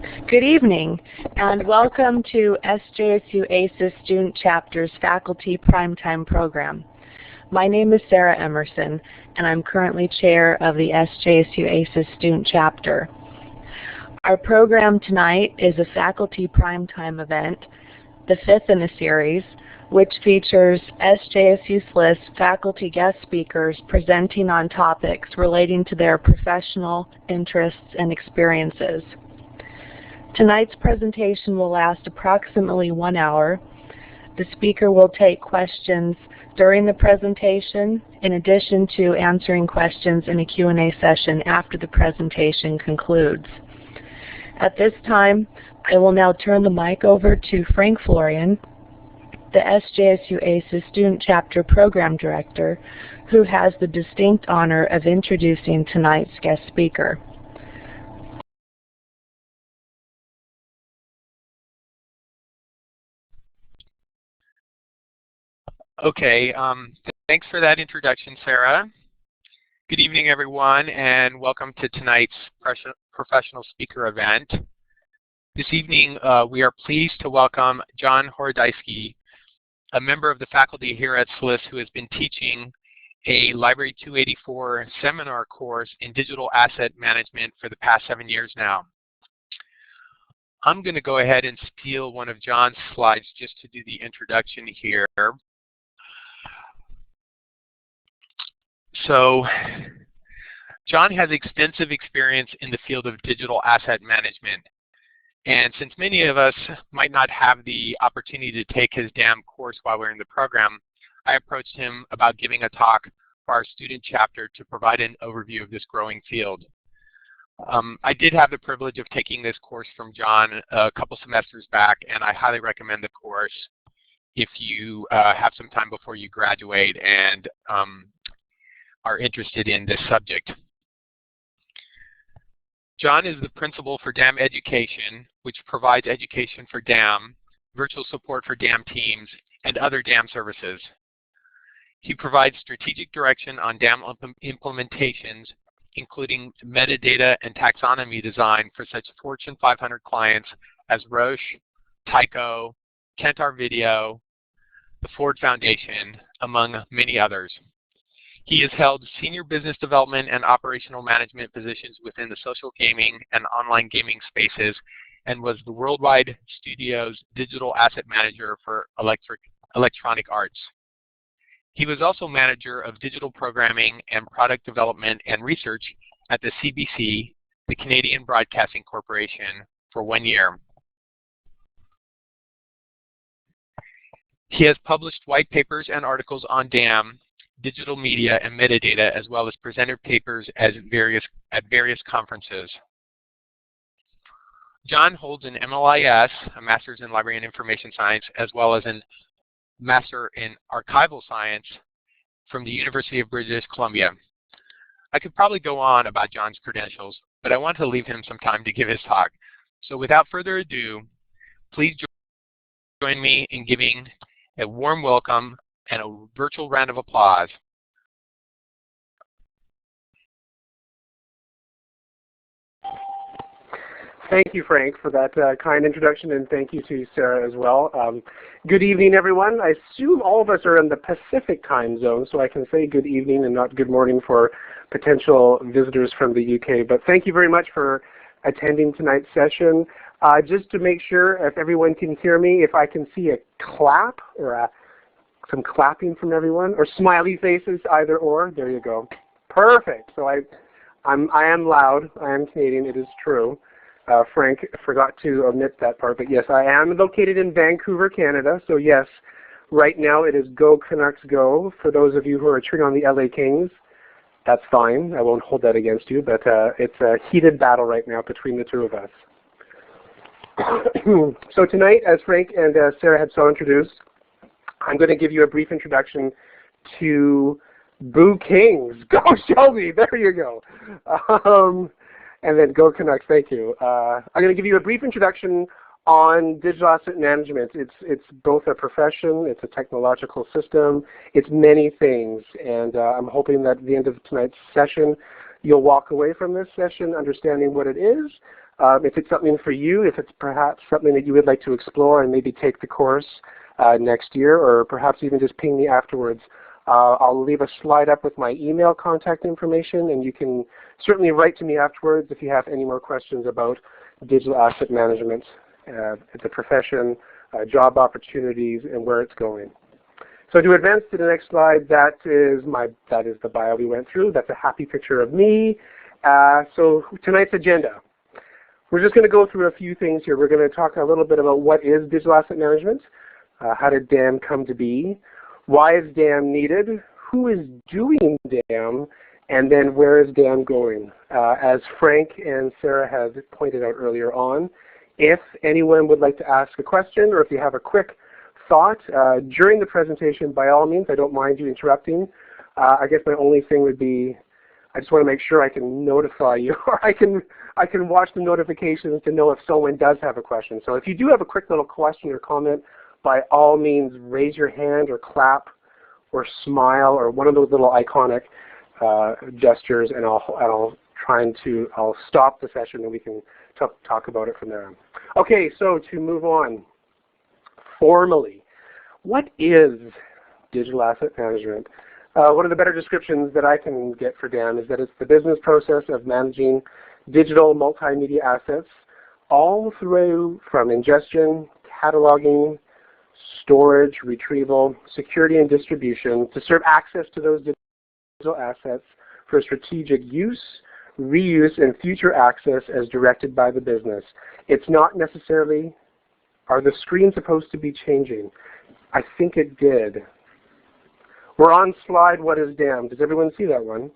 Good evening, and welcome to SJSU ASIS Student Chapter's Faculty Primetime Program. My name is Sarah Emerson, and I'm currently chair of the SJSU ASIS Student Chapter. Our program tonight is a Faculty Primetime event, the fifth in the series, which features SJSU SLIS faculty guest speakers presenting on topics relating to their professional interests and experiences. Tonight's presentation will last approximately 1 hour. The speaker will take questions during the presentation, in addition to answering questions in a Q&A session after the presentation concludes. At this time, I will now turn the mic over to Frank Florian, the SJSU ASIS Student Chapter Program Director, who has the distinct honor of introducing tonight's guest speaker. Okay, thanks for that introduction, Sarah. Good evening, everyone, and welcome to tonight's professional speaker event. This evening, we are pleased to welcome John Horodyski, a member of the faculty here at SLIS who has been teaching a Library 284 seminar course in digital asset management for the past 7 years now. I'm going to go ahead and steal one of John's slides just to do the introduction here. So, John has extensive experience in the field of digital asset management. And since many of us might not have the opportunity to take his DAM course while we're in the program, I approached him about giving a talk for our student chapter to provide an overview of this growing field. I did have the privilege of taking this course from John a couple semesters back, and I highly recommend the course if you have some time before you graduate and are interested in this subject. John is the principal for DAM Education, which provides education for DAM, virtual support for DAM teams, and other DAM services. He provides strategic direction on DAM implementations, including metadata and taxonomy design for such Fortune 500 clients as Roche, Tyco, Kantar Video, the Ford Foundation, among many others. He has held senior business development and operational management positions within the social gaming and online gaming spaces, and was the Worldwide Studios digital asset manager for Electronic Arts. He was also manager of digital programming and product development and research at the CBC, the Canadian Broadcasting Corporation, for 1 year. He has published white papers and articles on DAM, digital media, and metadata, as well as presented papers at various conferences. John holds an MLIS, a Master's in Library and Information Science, as well as a Master in Archival Science from the University of British Columbia. I could probably go on about John's credentials, but I want to leave him some time to give his talk. So without further ado, please join me in giving a warm welcome and a virtual round of applause. Thank you, Frank, for that kind introduction, and thank you to Sarah as well. Good evening, everyone. I assume all of us are in the Pacific time zone, so I can say good evening and not good morning for potential visitors from the UK. But thank you very much for attending tonight's session. Just to make sure if everyone can hear me, if I can see a clap or some clapping from everyone, or smiley faces, either or. There you go. Perfect. So I am loud. I am Canadian. It is true. Frank forgot to omit that part, but yes, I am located in Vancouver, Canada. So yes, right now it is Go Canucks Go. For those of you who are cheering on the LA Kings, that's fine. I won't hold that against you, but it's a heated battle right now between the two of us. So tonight, as Frank and Sarah had so introduced, I'm going to give you a brief introduction to Boo Kings. Go Shelby! There you go. And then Go Canucks, thank you. I'm going to give you a brief introduction on digital asset management. It's both a profession, it's a technological system, it's many things. And I'm hoping that at the end of tonight's session, you'll walk away from this session understanding what it is. If it's something for you, if it's perhaps something that you would like to explore and maybe take the course next year, or perhaps even just ping me afterwards. I'll leave a slide up with my email contact information, and you can certainly write to me afterwards if you have any more questions about digital asset management, the profession, job opportunities, and where it's going. So to advance to the next slide, that is the bio we went through. That's a happy picture of me. So tonight's agenda. We're just going to go through a few things here. We're going to talk a little bit about what is digital asset management, how did DAM come to be, why is DAM needed, who is doing DAM, and then where is DAM going. As Frank and Sarah have pointed out earlier on, if anyone would like to ask a question, or if you have a quick thought during the presentation, by all means, I don't mind you interrupting. I guess my only thing would be, I just want to make sure I can notify you, or I can watch the notifications to know if someone does have a question. So if you do have a quick little question or comment, by all means, raise your hand or clap or smile or one of those little iconic gestures, and I'll stop the session and we can talk about it from there on. Okay, so to move on, formally, what is digital asset management? One of the better descriptions that I can get for DAM is that it's the business process of managing digital multimedia assets all through from ingestion, cataloging, storage, retrieval, security, and distribution to serve access to those digital assets for strategic use, reuse, and future access as directed by the business. It's not necessarily, are the screens supposed to be changing? I think it did. We're on slide what is DAM. Does everyone see that one?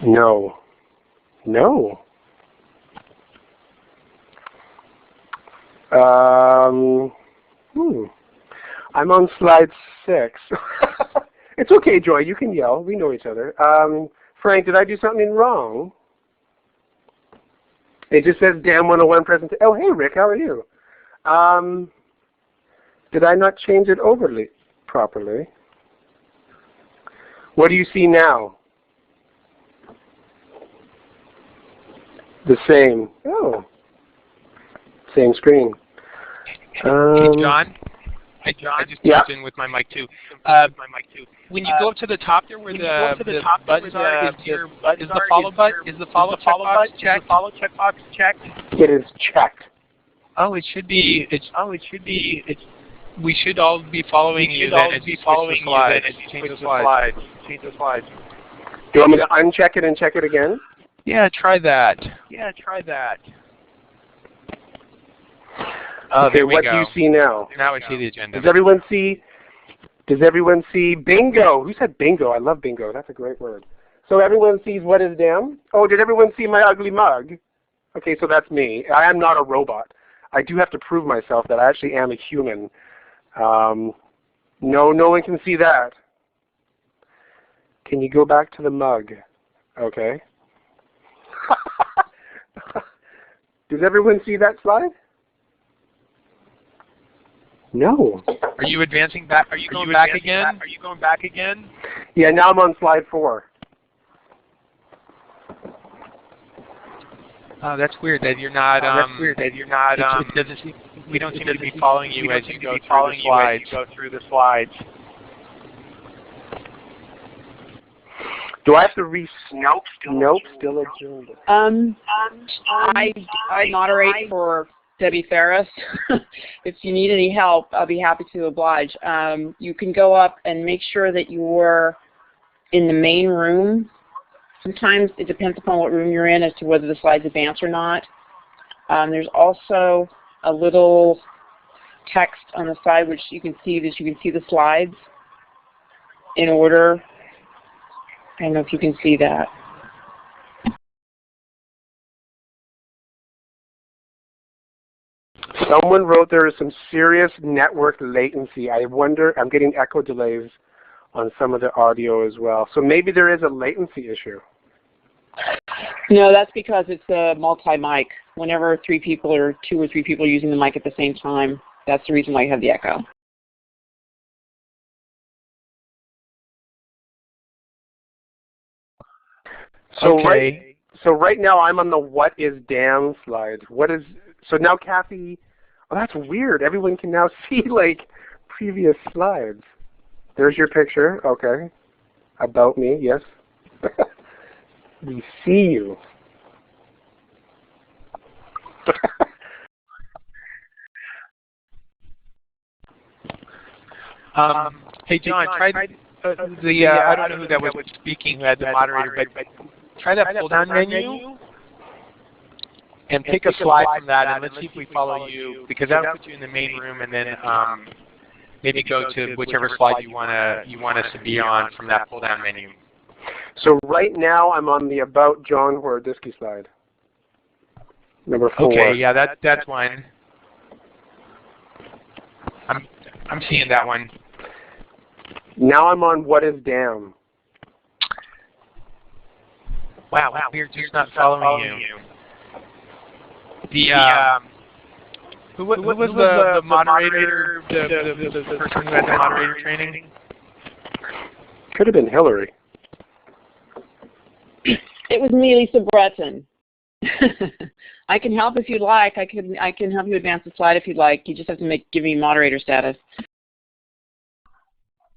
No. No. I'm on slide 6. It's okay, Joy. You can yell. We know each other. Frank, did I do something wrong? It just says DAM 101 presentation. Oh, hey, Rick. How are you? Did I not change it overly properly? What do you see now? The same. Oh. Same screen. Hey, John. I just jumped in with my mic too. When you go up to the top there where the buttons are, is the follow checkbox checked? It is checked. Oh, it should be. We should all be following you then as you change the slides. Do you want me to uncheck it and check it again? Yeah, try that. Oh, okay, there we what go. do you see now? Now I see the agenda. Does everyone see bingo? Who said bingo? I love bingo. That's a great word. So everyone sees what is DAM? Oh, did everyone see my ugly mug? Okay, so that's me. I am not a robot. I do have to prove myself that I actually am a human. No one can see that. Can you go back to the mug? Okay. Does everyone see that slide? No. Are you advancing back? Are you going back again? Yeah, now I'm on slide 4. Oh, that's weird that you're not. It doesn't seem, we don't seem to be following you as you go through the slides. Do I have to Nope, still adjourned. I moderate for Debbie Ferris. If you need any help, I'll be happy to oblige. You can go up and make sure that you're in the main room. Sometimes it depends upon what room you're in as to whether the slides advance or not. There's also a little text on the side which you can see the slides in order. I don't know if you can see that. Someone wrote there is some serious network latency. I wonder, I'm getting echo delays on some of the audio as well. So maybe there is a latency issue. No, that's because it's a multi-mic. Whenever 2 or 3 people are using the mic at the same time, that's the reason why you have the echo. Okay. So right now I'm on the what is damn slide. So now Kathy, oh, that's weird. Everyone can now see like previous slides. There's your picture. Okay. About me, yes. We see you. Hey John, try I don't know who that was speaking, who had the moderator, but try that pull-down menu and pick a slide from that, and let's see if we follow you, because that'll put you in the main room, and then maybe go to whichever slide you want us to be on from that pull-down menu. So right now I'm on the About John Horodyski slide. Number 4. Okay, yeah, that's one. I'm seeing that one. Now I'm on What is Damn. Wow, we're just not following you. Who was the moderator, the person who had the moderator training? Could have been Hillary. It was me, Lisa Breton. I can help if you'd like. I can help you advance the slide if you'd like. You just have to give me moderator status.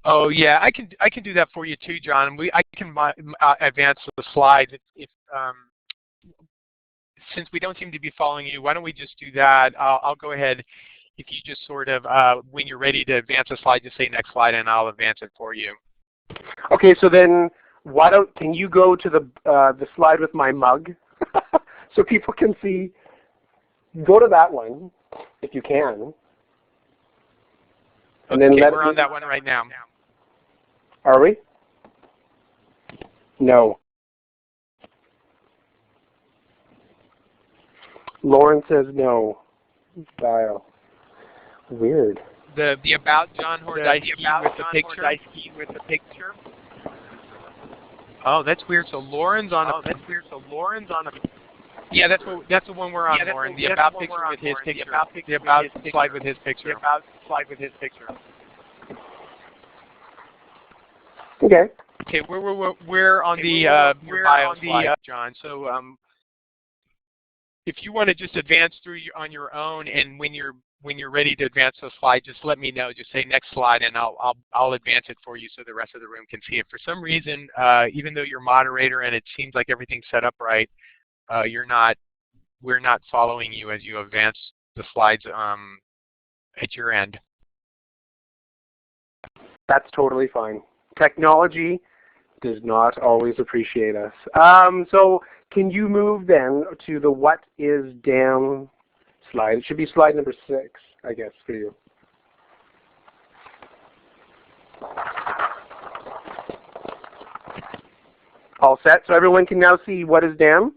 Oh yeah, I can do that for you too, John. I can advance the slides if since we don't seem to be following you. Why don't we just do that? I'll go ahead. If you just sort of when you're ready to advance a slide, just say next slide, and I'll advance it for you. Okay, so then can you go to the slide with my mug so people can see? Go to that one if you can. And then we're on that one right now. Are we? No. Lauren says no. Dial. Weird. The About John Horodyski with the picture. Oh, that's weird. So Lauren's on a. Yeah, that's the one we're on, Lauren. The About picture with his picture. The About slide with his picture. Okay. Okay, we're on the your bio slide, John. So if you want to just advance through on your own, and when you're ready to advance the slide, just let me know. Just say next slide, and I'll advance it for you so the rest of the room can see it. For some reason, even though you're moderator and it seems like everything's set up right, we're not following you as you advance the slides at your end. That's totally fine. Technology does not always appreciate us. So can you move then to the What is Damn slide? It should be slide number 6, I guess, for you. All set? So everyone can now see What is Damn?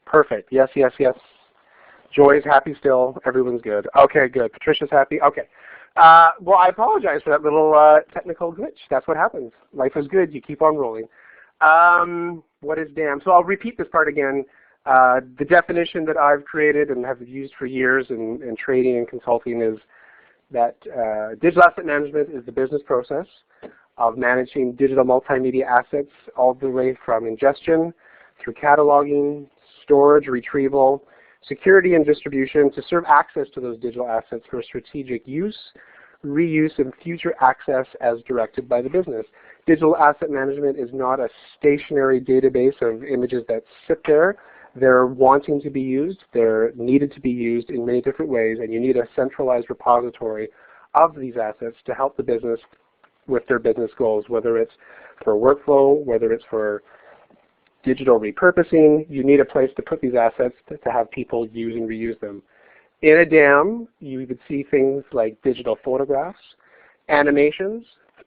Perfect. Yes, yes, yes. Joy's happy still. Everyone's good. Okay, good. Patricia's happy. Okay. Well, I apologize for that little technical glitch. That's what happens. Life is good. You keep on rolling. What is damn? So I'll repeat this part again. The definition that I've created and have used for years in trading and consulting is that digital asset management is the business process of managing digital multimedia assets all the way from ingestion through cataloging, storage, retrieval, security, and distribution to serve access to those digital assets for strategic use, reuse, and future access as directed by the business. Digital asset management is not a stationary database of images that sit there. They're wanting to be used. They're needed to be used in many different ways, and you need a centralized repository of these assets to help the business with their business goals, whether it's for workflow, whether it's for digital repurposing. You need a place to put these assets to have people use and reuse them. In a DAM, you would see things like digital photographs, animations,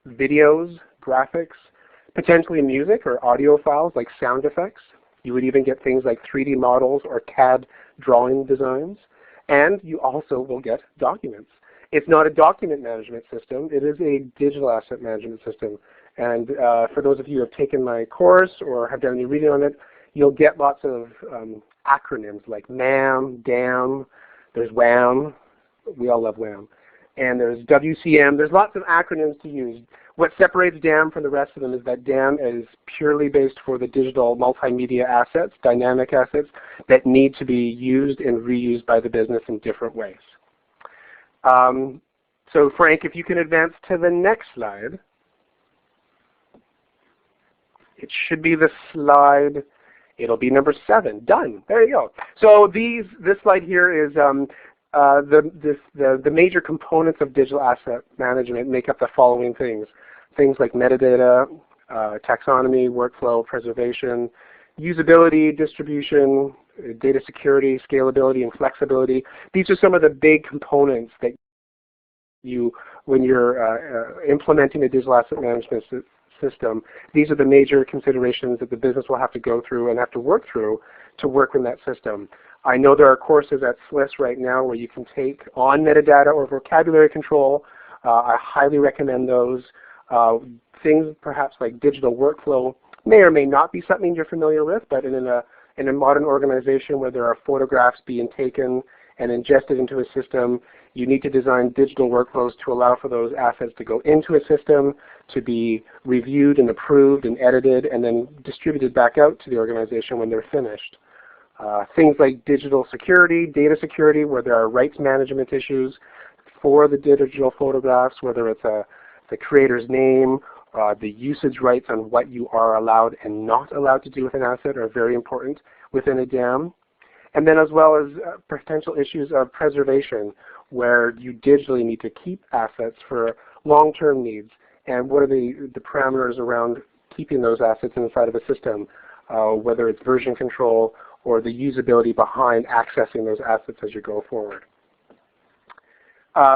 videos, graphics, potentially music or audio files like sound effects. You would even get things like 3D models or CAD drawing designs. And you also will get documents. It's not a document management system. It is a digital asset management system. And for those of you who have taken my course or have done any reading on it, you'll get lots of acronyms like MAM, DAM, there's WAM, we all love WAM, and there's WCM. There's lots of acronyms to use. What separates DAM from the rest of them is that DAM is purely based for the digital multimedia assets, dynamic assets, that need to be used and reused by the business in different ways. So Frank, if you can advance to the next slide. It should be the slide, it'll be number 7. Done. There you go. So this slide here is the major components of digital asset management make up the following things. Things like metadata, taxonomy, workflow, preservation, usability, distribution, data security, scalability, and flexibility. These are some of the big components that when you're implementing a digital asset management system, these are the major considerations that the business will have to go through and have to work through to work in that system. I know there are courses at SLIS right now where you can take on metadata or vocabulary control. I highly recommend those. Things perhaps like digital workflow may or may not be something you're familiar with, but in a modern organization where there are photographs being taken and ingested into a system, you need to design digital workflows to allow for those assets to go into a system, to be reviewed and approved and edited, and then distributed back out to the organization when they're finished. Things like digital security, data security, where there are rights management issues for the digital photographs, whether it's the creator's name, the usage rights on what you are allowed and not allowed to do with an asset are very important within a DAM. And then as well as potential issues of preservation, where you digitally need to keep assets for long-term needs. And what are the parameters around keeping those assets inside of a system, whether it's version control or the usability behind accessing those assets as you go forward.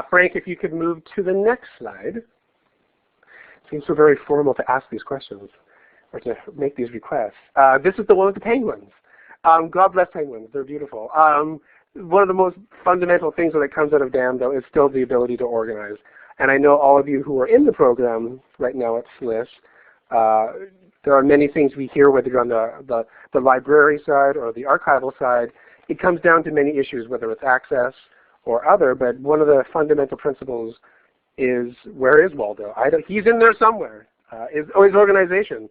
Frank, if you could move to the next slide. It seems so very formal to ask these questions or to make these requests. This is the one with the penguins. God bless penguins, they're beautiful. One of the most fundamental things that comes out of DAM, though, is still the ability to organize. And I know all of you who are in the program right now at SLIS, there are many things we hear, whether you're on the library side or the archival side. It comes down to many issues, whether it's access or other, but one of the fundamental principles is, where is Waldo? He's in there somewhere, is organization.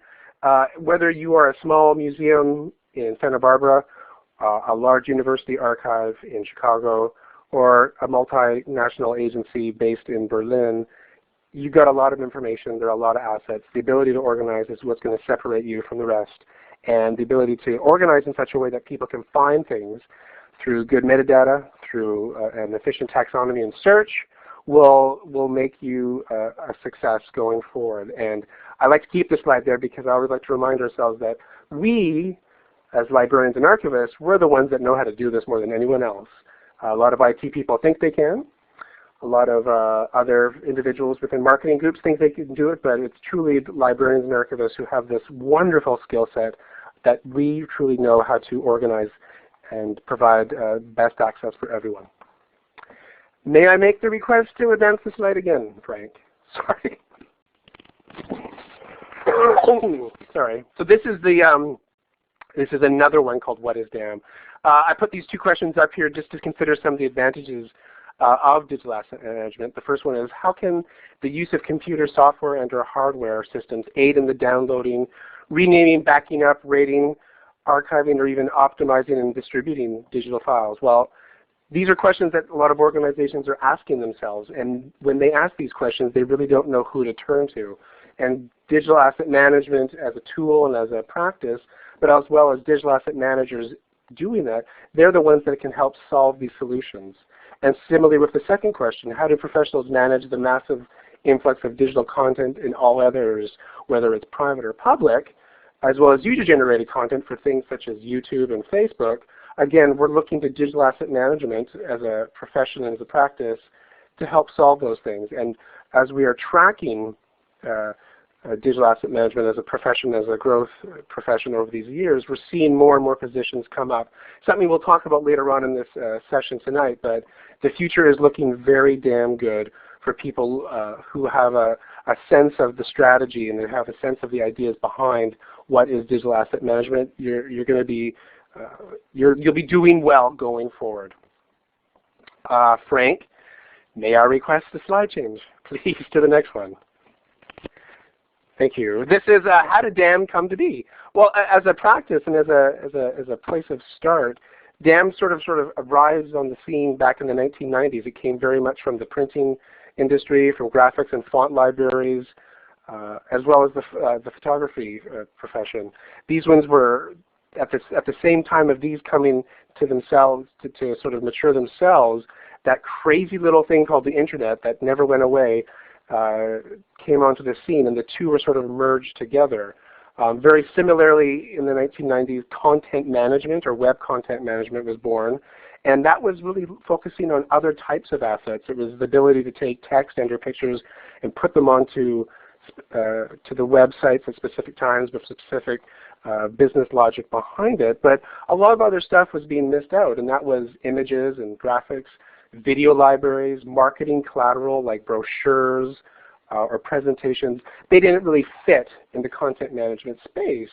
Whether you are a small museum in Santa Barbara, a large university archive in Chicago, or a multinational agency based in Berlin, you've got a lot of information, there are a lot of assets. The ability to organize is what's going to separate you from the rest. And the ability to organize in such a way that people can find things through good metadata, through an efficient taxonomy and search, will make you a success going forward. And I like to keep this slide there because I always like to remind ourselves that we, as librarians and archivists, we're the ones that know how to do this more than anyone else. A lot of IT people think they can. A lot of other individuals within marketing groups think they can do it, but it's truly librarians and archivists who have this wonderful skill set that we truly know how to organize and provide best access for everyone. May I make the request to advance the slide again, Frank? Sorry. Sorry. So this is another one called What is DAM? I put these two questions up here just to consider some of the advantages of digital asset management. The first one is, how can the use of computer software and or hardware systems aid in the downloading, renaming, backing up, rating, archiving, or even optimizing and distributing digital files? Well, these are questions that a lot of organizations are asking themselves, and when they ask these questions, they really don't know who to turn to. And digital asset management as a tool and as a practice, but as well as digital asset managers doing that, they're the ones that can help solve these solutions. And similarly with the second question, how do professionals manage the massive influx of digital content in all others, whether it's private or public, as well as user-generated content for things such as YouTube and Facebook? Again, we're looking to digital asset management as a profession and as a practice to help solve those things. And as we are tracking digital asset management as a profession, as a growth profession over these years, we're seeing more and more positions come up. Something we'll talk about later on in this session tonight, but the future is looking very damn good for people who have a sense of the strategy and they have a sense of the ideas behind what is digital asset management. You're going to be you'll be doing well going forward. Frank, may I request the slide change, please, to the next one? Thank you. This is how did DAM come to be? Well, as a practice and as a place of start, DAM sort of arrived on the scene back in the 1990s. It came very much from the printing industry, from graphics and font libraries, as well as the photography profession. These ones were at the same time of these coming to themselves to sort of mature themselves. That crazy little thing called the internet that never went away came onto the scene, and the two were sort of merged together. Very similarly, in the 1990s, content management or web content management was born, and that was really focusing on other types of assets. It was the ability to take text and or pictures and put them onto to the websites at specific times with specific business logic behind it. But a lot of other stuff was being missed out, and that was images and graphics, video libraries, marketing collateral like brochures or presentations. They didn't really fit in the content management space.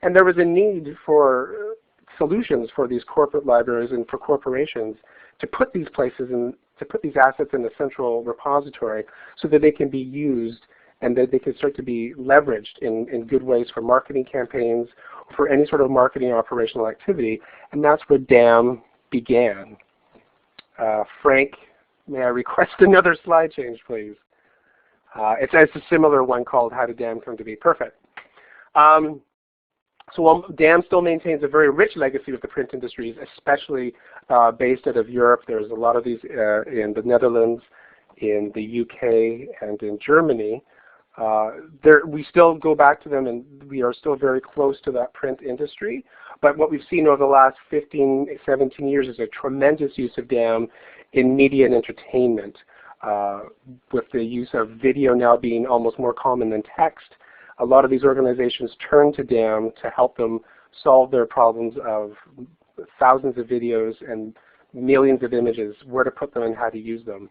And there was a need for solutions for these corporate libraries and for corporations to put these places in, to put these assets in a central repository so that they can be used and that they can start to be leveraged in good ways for marketing campaigns, for any sort of marketing or operational activity. And that's where DAM began. Frank, may I request another slide change, please? It's a similar one called How Did DAM Come to Be? Perfect. So while DAM still maintains a very rich legacy with the print industries, especially based out of Europe, there's a lot of these in the Netherlands, in the UK, and in Germany. We still go back to them, and we are still very close to that print industry. But what we've seen over the last 15, 17 years is a tremendous use of DAM in media and entertainment, with the use of video now being almost more common than text. A lot of these organizations turn to DAM to help them solve their problems of thousands of videos and millions of images, where to put them and how to use them.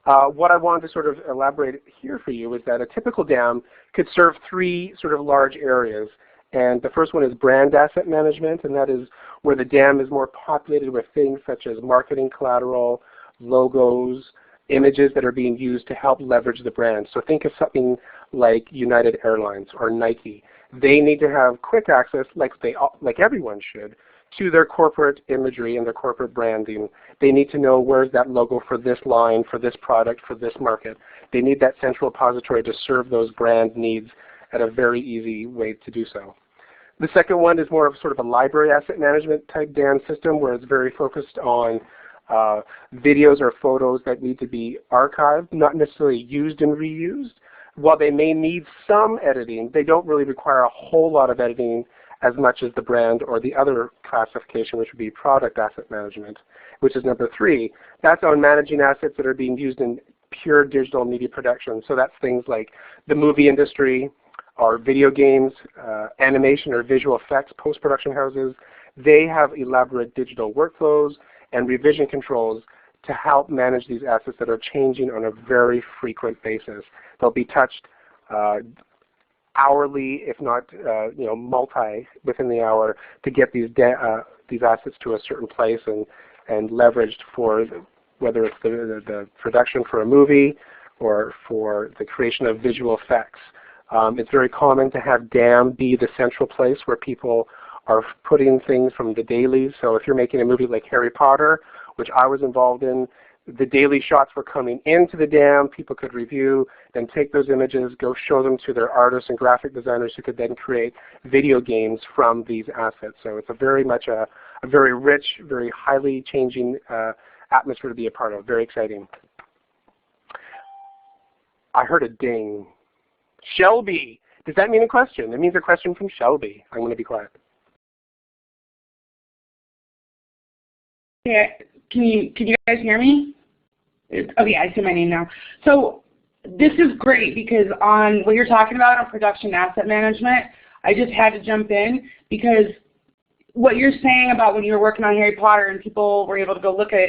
What I wanted to sort of elaborate here for you is that a typical DAM could serve three sort of large areas. And the first one is brand asset management, and that is where the DAM is more populated with things such as marketing collateral, logos, images that are being used to help leverage the brand. So think of something like United Airlines or Nike. They need to have quick access, like everyone should, to their corporate imagery and their corporate branding. They need to know where's that logo for this line, for this product, for this market. They need that central repository to serve those brand needs at a very easy way to do so. The second one is more of sort of a library asset management type DAM system, where it's very focused on videos or photos that need to be archived, not necessarily used and reused. While they may need some editing, they don't really require a whole lot of editing as much as the brand or the other classification, which would be product asset management, which is number 3. That's on managing assets that are being used in pure digital media production. So that's things like the movie industry, or video games, animation or visual effects, post-production houses. They have elaborate digital workflows and revision controls to help manage these assets that are changing on a very frequent basis. They'll be touched hourly, if not multi within the hour, to get these assets to a certain place and leveraged for whether it's the production for a movie or for the creation of visual effects. It's very common to have DAM be the central place where people are putting things from the dailies. So if you're making a movie like Harry Potter, which I was involved in, the daily shots were coming into the DAM. People could review, then take those images, go show them to their artists and graphic designers who could then create video games from these assets. So it's a very much a very rich, very highly changing atmosphere to be a part of. Very exciting. I heard a ding. Shelby. Does that mean a question? It means a question from Shelby. I'm going to be quiet. Yeah, can you guys hear me? Okay, I see my name now. So this is great because on what you're talking about on production asset management, I just had to jump in because what you're saying about when you were working on Harry Potter and people were able to go look at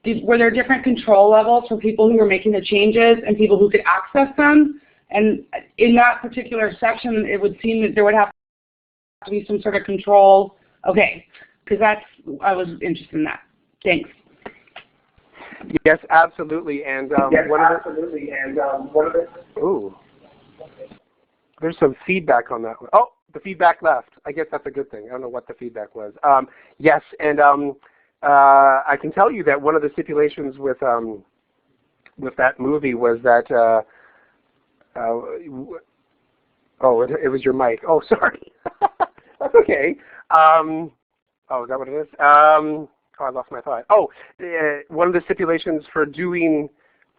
it, were there different control levels for people who were making the changes and people who could access them? And in that particular section, it would seem that there would have to be some sort of control. Okay, because I was interested in that. Thanks. Yes, absolutely. And one of the ooh, There's some feedback on that one. Oh, the feedback left. I guess that's a good thing. I don't know what the feedback was. Yes, and I can tell you that one of the stipulations with that movie was that oh, it was your mic. Oh, sorry. That's okay. Oh, is that what it is? Oh, I lost my thought. Oh, one of the stipulations for doing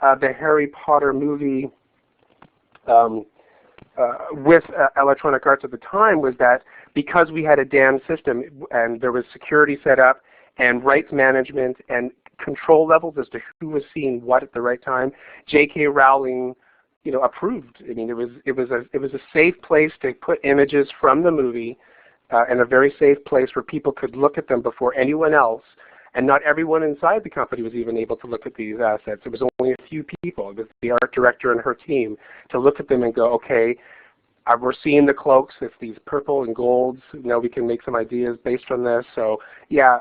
the Harry Potter movie with Electronic Arts at the time was that because we had a DAM system and there was security set up and rights management and control levels as to who was seeing what at the right time, J.K. Rowling, approved. I mean, it was a safe place to put images from the movie, and a very safe place where people could look at them before anyone else. And not everyone inside the company was even able to look at these assets. It was only a few people. It was the art director and her team to look at them and go, okay, we're seeing the cloaks. It's these purple and golds. We can make some ideas based on this. So yeah,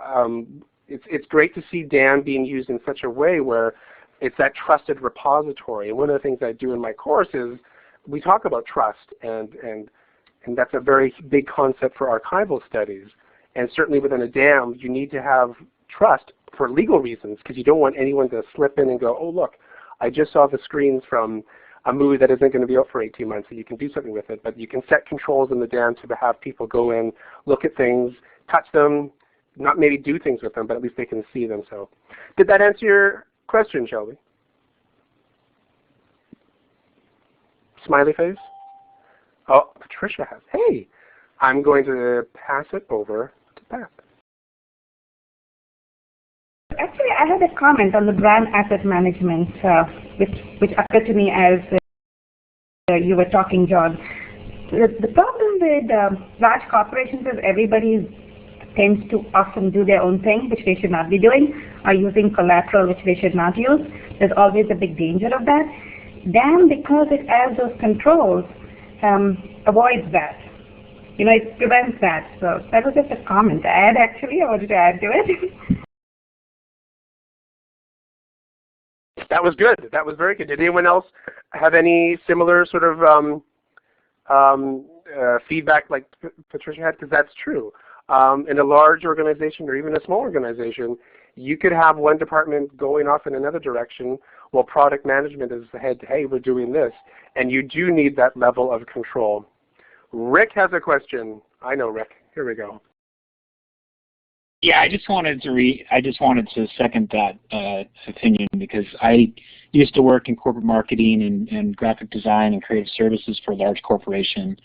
it's great to see DAM being used in such a way where it's that trusted repository. And one of the things I do in my course is we talk about trust, and that's a very big concept for archival studies. And certainly within a DAM, you need to have trust for legal reasons, because you don't want anyone to slip in and go, oh look, I just saw the screens from a movie that isn't going to be out for 18 months, so you can do something with it. But you can set controls in the DAM to have people go in, look at things, touch them, not maybe do things with them, but at least they can see them. So did that answer your question, Shelby? Smiley face? Oh, Patricia has. Hey, I'm going to pass it over to Pat. Actually, I had a comment on the brand asset management, which occurred to me as you were talking, John. The problem with large corporations is everybody tends to often do their own thing, which they should not be doing, or using collateral, which they should not use. There's always a big danger of that. DAM, because it has those controls, avoids that. It prevents that. So that was just a comment to add, actually. I wanted to add to it. That was good. That was very good. Did anyone else have any similar sort of feedback like Patricia had? Because that's true. In a large organization or even a small organization, you could have one department going off in another direction while product management is ahead, hey, we're doing this. And you do need that level of control. Rick has a question. I know, Rick. Here we go. Yeah, I just wanted to second that opinion, because I used to work in corporate marketing and graphic design and creative services for a large corporation,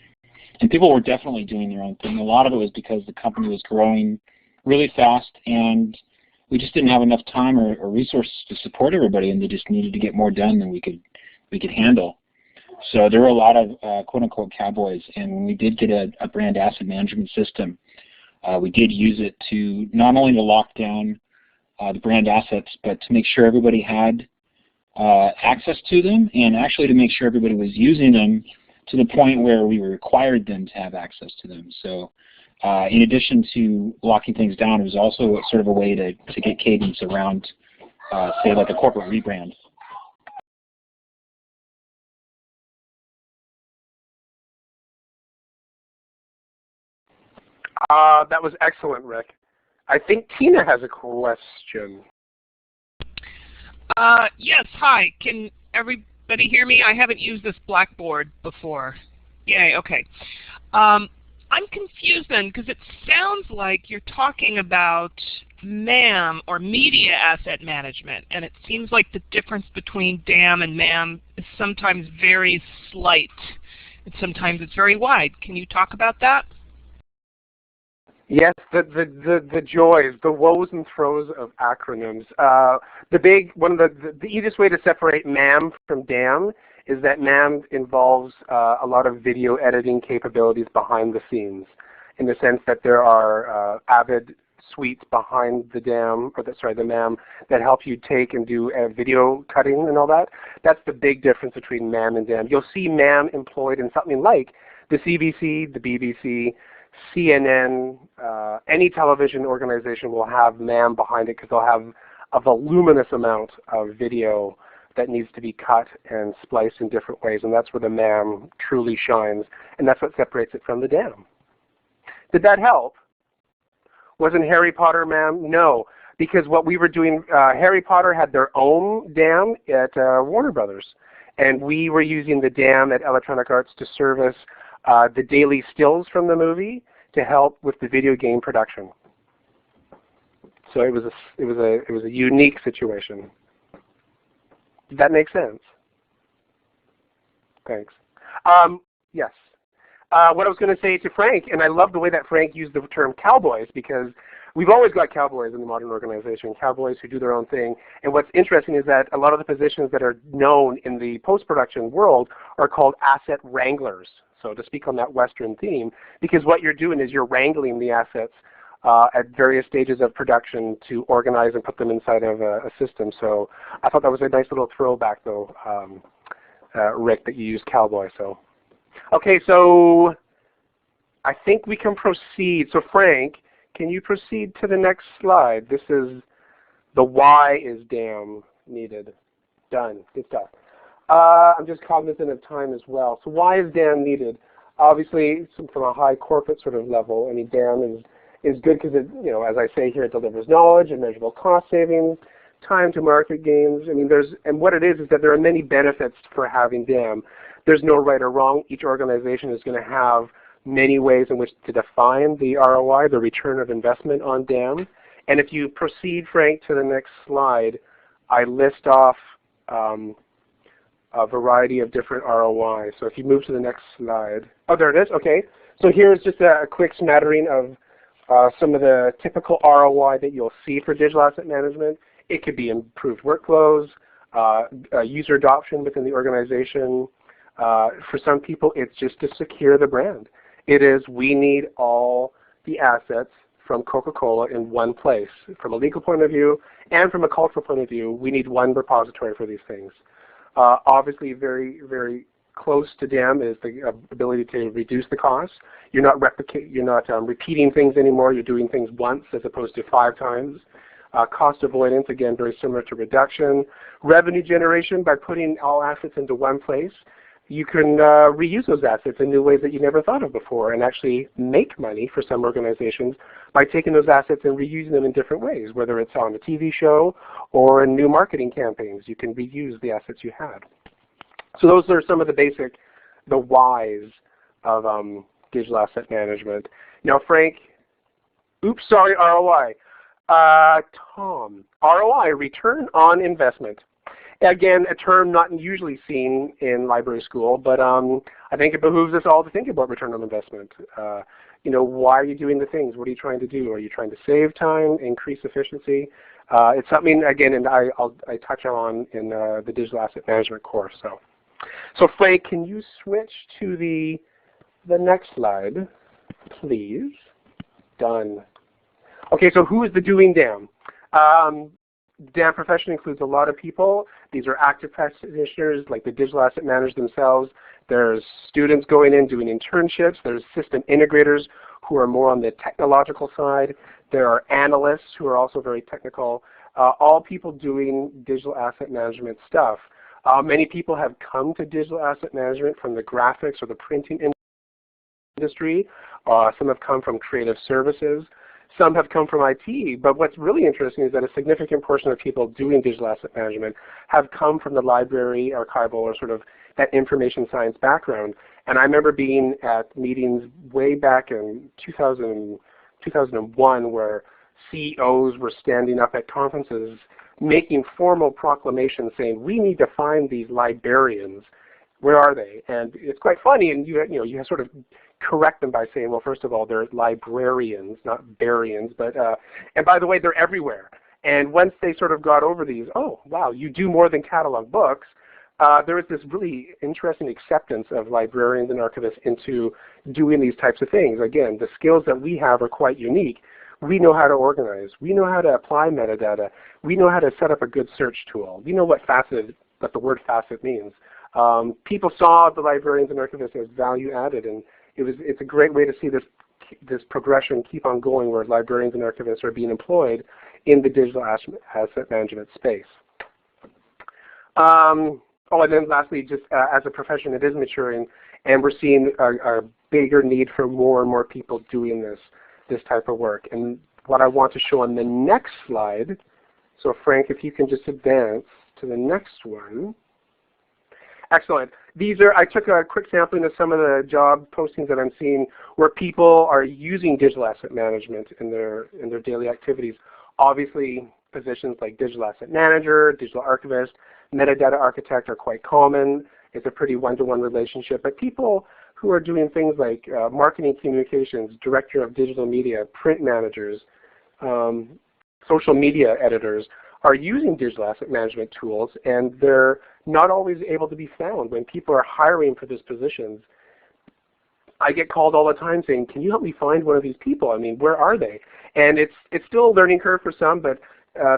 and people were definitely doing their own thing. A lot of it was because the company was growing really fast, and we just didn't have enough time or resources to support everybody, and they just needed to get more done than we could handle. So there were a lot of quote-unquote cowboys, and when we did get a brand asset management system, we did use it to not only to lock down the brand assets, but to make sure everybody had access to them, and actually to make sure everybody was using them to the point where we required them to have access to them. So in addition to locking things down, it was also sort of a way to get cadence around, say, like a corporate rebrand. That was excellent, Rick. I think Tina has a question. Yes, hi. Can everybody hear me? I haven't used this Blackboard before. Yay, okay. I'm confused then, because it sounds like you're talking about MAM, or Media Asset Management, and it seems like the difference between DAM and MAM is sometimes very slight, and sometimes it's very wide. Can you talk about that? Yes, the joys, the woes and throes of acronyms. One of the easiest way to separate MAM from DAM is that MAM involves a lot of video editing capabilities behind the scenes, in the sense that there are Avid suites behind the DAM, or the MAM, that help you take and do video cutting and all that. That's the big difference between MAM and DAM. You'll see MAM employed in something like the CBC, the BBC, CNN, any television organization will have MAM behind it, because they'll have a voluminous amount of video that needs to be cut and spliced in different ways, and that's where the MAM truly shines, and that's what separates it from the dam. Did that help? Wasn't Harry Potter MAM? No, because what we were doing, Harry Potter had their own dam at Warner Brothers, and we were using the dam at Electronic Arts to service the daily stills from the movie to help with the video game production. So it was a unique situation. Did that make sense? Thanks. Yes. What I was going to say to Frank, and I love the way that Frank used the term cowboys, because we've always got cowboys in the modern organization, cowboys who do their own thing. And what's interesting is that a lot of the positions that are known in the post-production world are called asset wranglers. So to speak on that Western theme, because what you're doing is you're wrangling the assets at various stages of production to organize and put them inside of a system. So I thought that was a nice little throwback, though, Rick, that you used cowboy. So, okay, so I think we can proceed. So Frank, can you proceed to the next slide? This is the why is DAM needed. Done. Good stuff. I'm just cognizant of time as well. So why is DAM needed? Obviously, from a high corporate sort of level, I mean, DAM is good because it, you know, as I say here, it delivers knowledge and measurable cost savings, time to market gains. I mean, and what it is that there are many benefits for having DAM. There's no right or wrong. Each organization is going to have many ways in which to define the ROI, the return of investment on DAM. And if you proceed, Frank, to the next slide, I list off a variety of different ROI. So if you move to the next slide. Oh, there it is. Okay. So here's just a quick smattering of some of the typical ROI that you'll see for digital asset management. It could be improved workflows, user adoption within the organization. For some people, it's just to secure the brand. It is, we need all the assets from Coca-Cola in one place. From a legal point of view and from a cultural point of view, we need one repository for these things. Obviously, very, very close to DAM is the ability to reduce the cost. You're not repeating things anymore. You're doing things once as opposed to 5 times. Cost avoidance, again, very similar to reduction. Revenue generation, by putting all assets into one place, you can reuse those assets in new ways that you never thought of before and actually make money for some organizations by taking those assets and reusing them in different ways, whether it's on a TV show or in new marketing campaigns. You can reuse the assets you had. So those are some of the whys of digital asset management. Now, Frank, oops, sorry, ROI. Tom, ROI, return on investment. Again, a term not usually seen in library school, but I think it behooves us all to think about return on investment. You know, why are you doing the things? What are you trying to do? Are you trying to save time, increase efficiency? It's something, again, and I touch on in the digital asset management course. So Frank, can you switch to the next slide, please? Done. Okay, so who is the doing DAM? DAM profession includes a lot of people. These are active practitioners like the digital asset managers themselves. There's students going in doing internships. There's system integrators who are more on the technological side. There are analysts who are also very technical. All people doing digital asset management stuff. Many people have come to digital asset management from the graphics or the printing industry. Some have come from creative services. Some have come from IT, but what's really interesting is that a significant portion of people doing digital asset management have come from the library, archival, or sort of that information science background. And I remember being at meetings way back in 2001 where CEOs were standing up at conferences making formal proclamations saying, we need to find these librarians. Where are they? And it's quite funny, and you sort of correct them by saying, well, first of all, they're librarians, not barians, but and by the way, they're everywhere. And once they sort of got over these, oh, wow, you do more than catalog books, there was this really interesting acceptance of librarians and archivists into doing these types of things. Again, the skills that we have are quite unique. We know how to organize. We know how to apply metadata. We know how to set up a good search tool. We know what the word facet means. People saw the librarians and archivists as value added, and it's a great way to see this progression keep on going where librarians and archivists are being employed in the digital asset management space. Oh, and then lastly, just as a profession, it is maturing, and we're seeing a bigger need for more and more people doing this type of work. And what I want to show on the next slide, so Frank, if you can just advance to the next one. Excellent. These are, I took a quick sampling of some of the job postings that I'm seeing where people are using digital asset management in their daily activities. Obviously, positions like digital asset manager, digital archivist, metadata architect are quite common. It's a pretty one-to-one relationship. But people who are doing things like marketing communications, director of digital media, print managers, social media editors are using digital asset management tools, and they're not always able to be found. When people are hiring for these positions, I get called all the time saying, can you help me find one of these people? I mean, where are they? And it's still a learning curve for some, but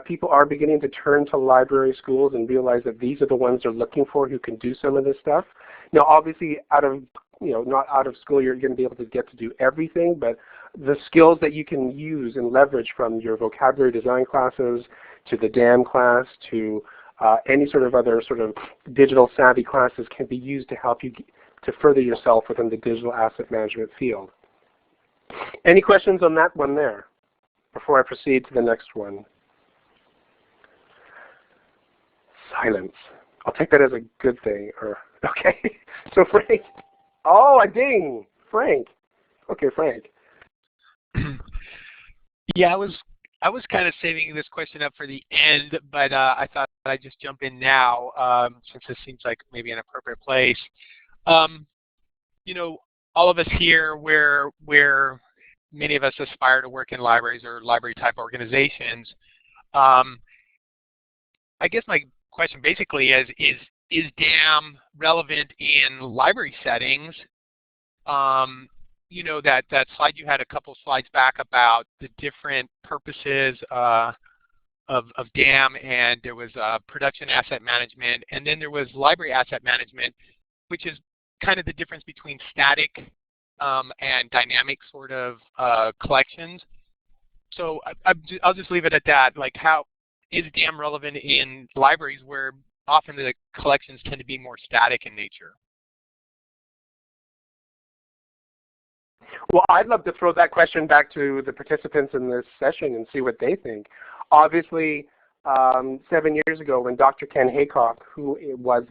people are beginning to turn to library schools and realize that these are the ones they're looking for who can do some of this stuff. Now, obviously, not out of school, you're going to be able to get to do everything, but the skills that you can use and leverage from your vocabulary design classes to the DAM class to any sort of other sort of digital savvy classes can be used to help you to further yourself within the digital asset management field. Any questions on that one there before I proceed to the next one? Silence. I'll take that as a good thing. Or okay. So Frank. Oh, a ding. Frank. Okay, Frank. Yeah, I was kind of saving this question up for the end, but I thought I'd just jump in now since this seems like maybe an appropriate place. You know, all of us here, where many of us aspire to work in libraries or library-type organizations, I guess my question basically is DAM relevant in library settings? You know, that slide you had a couple slides back about the different purposes of DAM, and there was production asset management, and then there was library asset management, which is kind of the difference between static and dynamic sort of collections. So I'll just leave it at that. Like, how is DAM relevant in libraries where often the collections tend to be more static in nature? Well, I'd love to throw that question back to the participants in this session and see what they think. Obviously, 7 years ago when Dr. Ken Haycock, who was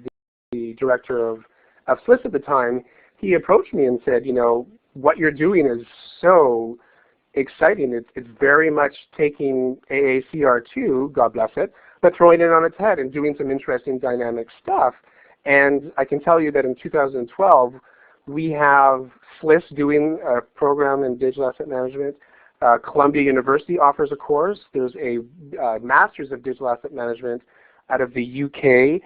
the director of SLIS at the time, he approached me and said, you know, what you're doing is so exciting. It's very much taking AACR2, God bless it, but throwing it on its head and doing some interesting dynamic stuff. And I can tell you that in 2012, we have SLIS doing a program in digital asset management. Columbia University offers a course. There's a Masters of Digital Asset Management out of the UK.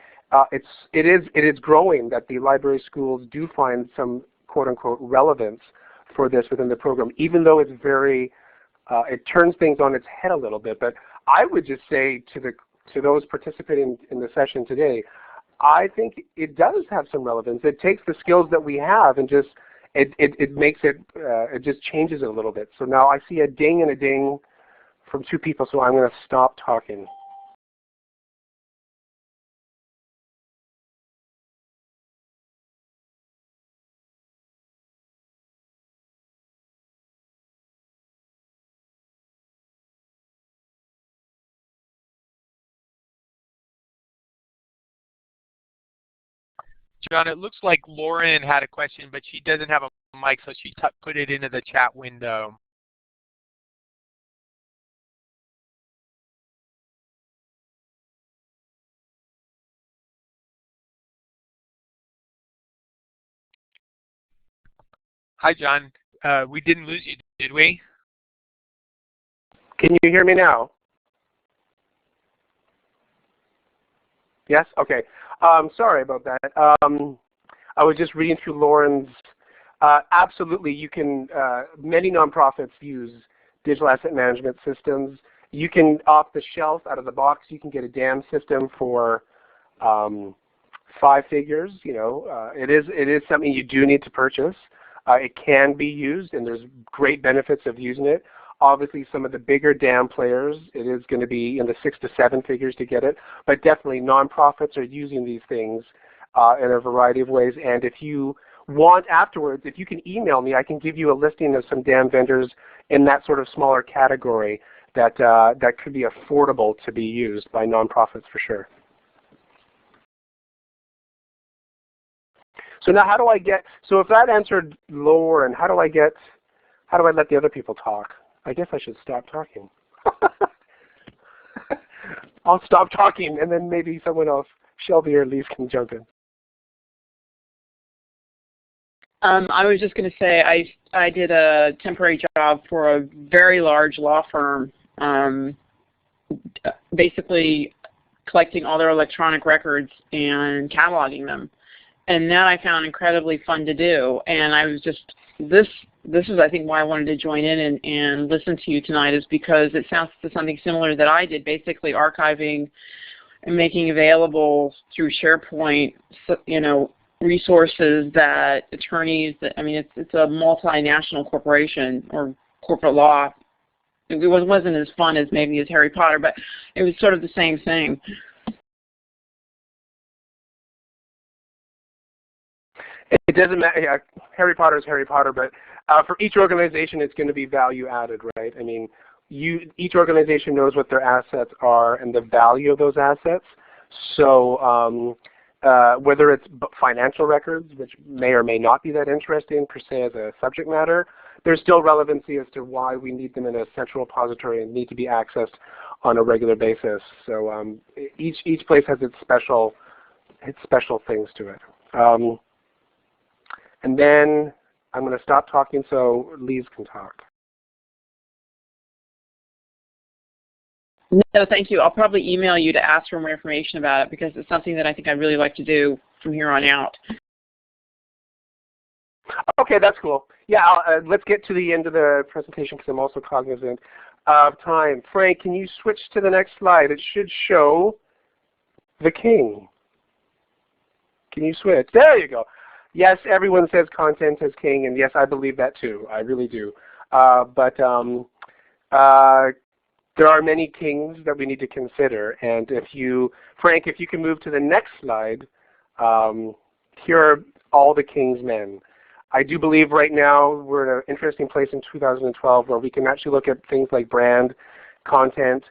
It is growing that the library schools do find some quote-unquote relevance for this within the program, even though it's very, it turns things on its head a little bit. But I would just say to those participating in the session today, I think it does have some relevance. It takes the skills that we have and just it makes it it just changes it a little bit. So now I see a ding and a ding from two people, so I'm going to stop talking. John, it looks like Lauren had a question, but she doesn't have a mic, so she put it into the chat window. Hi, John. We didn't lose you, did we? Can you hear me now? Yes? Okay. Sorry about that. I was just reading through Lauren's. Absolutely, you can, many nonprofits use digital asset management systems. You can, off the shelf, out of the box, you can get a DAM system for 5 figures. You know, it is something you do need to purchase. It can be used, and there's great benefits of using it. Obviously, some of the bigger dam players, it is going to be in the 6 to 7 figures to get it, but definitely nonprofits are using these things in a variety of ways. And if you want afterwards, if you can email me, I can give you a listing of some dam vendors in that sort of smaller category that that could be affordable to be used by nonprofits for sure. So now how do I get, so if that answered Lauren, how do I let the other people talk? I guess I should stop talking. I'll stop talking and then maybe someone else, Shelby or Lise, can jump in. I was just going to say I did a temporary job for a very large law firm, basically collecting all their electronic records and cataloging them. And that I found incredibly fun to do. And I was just, this is I think why I wanted to join in and listen to you tonight, is because it sounds to something similar that I did, basically archiving and making available through SharePoint, resources that attorneys, I mean, it's a multinational corporation or corporate law. It wasn't as fun as maybe as Harry Potter, but it was sort of the same thing. It doesn't matter. Yeah, Harry Potter is Harry Potter, but for each organization, it's going to be value added, right? I mean, each organization knows what their assets are and the value of those assets. So whether it's financial records, which may or may not be that interesting per se as a subject matter, there's still relevancy as to why we need them in a central repository and need to be accessed on a regular basis. So each place has its special things to it. And then I'm going to stop talking so Lise can talk. No, thank you. I'll probably email you to ask for more information about it, because it's something that I think I'd really like to do from here on out. Okay, that's cool. Yeah, let's get to the end of the presentation because I'm also cognizant of time. Frank, can you switch to the next slide? It should show the king. Can you switch? There you go. Yes, everyone says content is king, and yes, I believe that too. I really do. But there are many kings that we need to consider. And Frank, if you can move to the next slide, here are all the king's men. I do believe right now we're in an interesting place in 2012 where we can actually look at things like brand, content,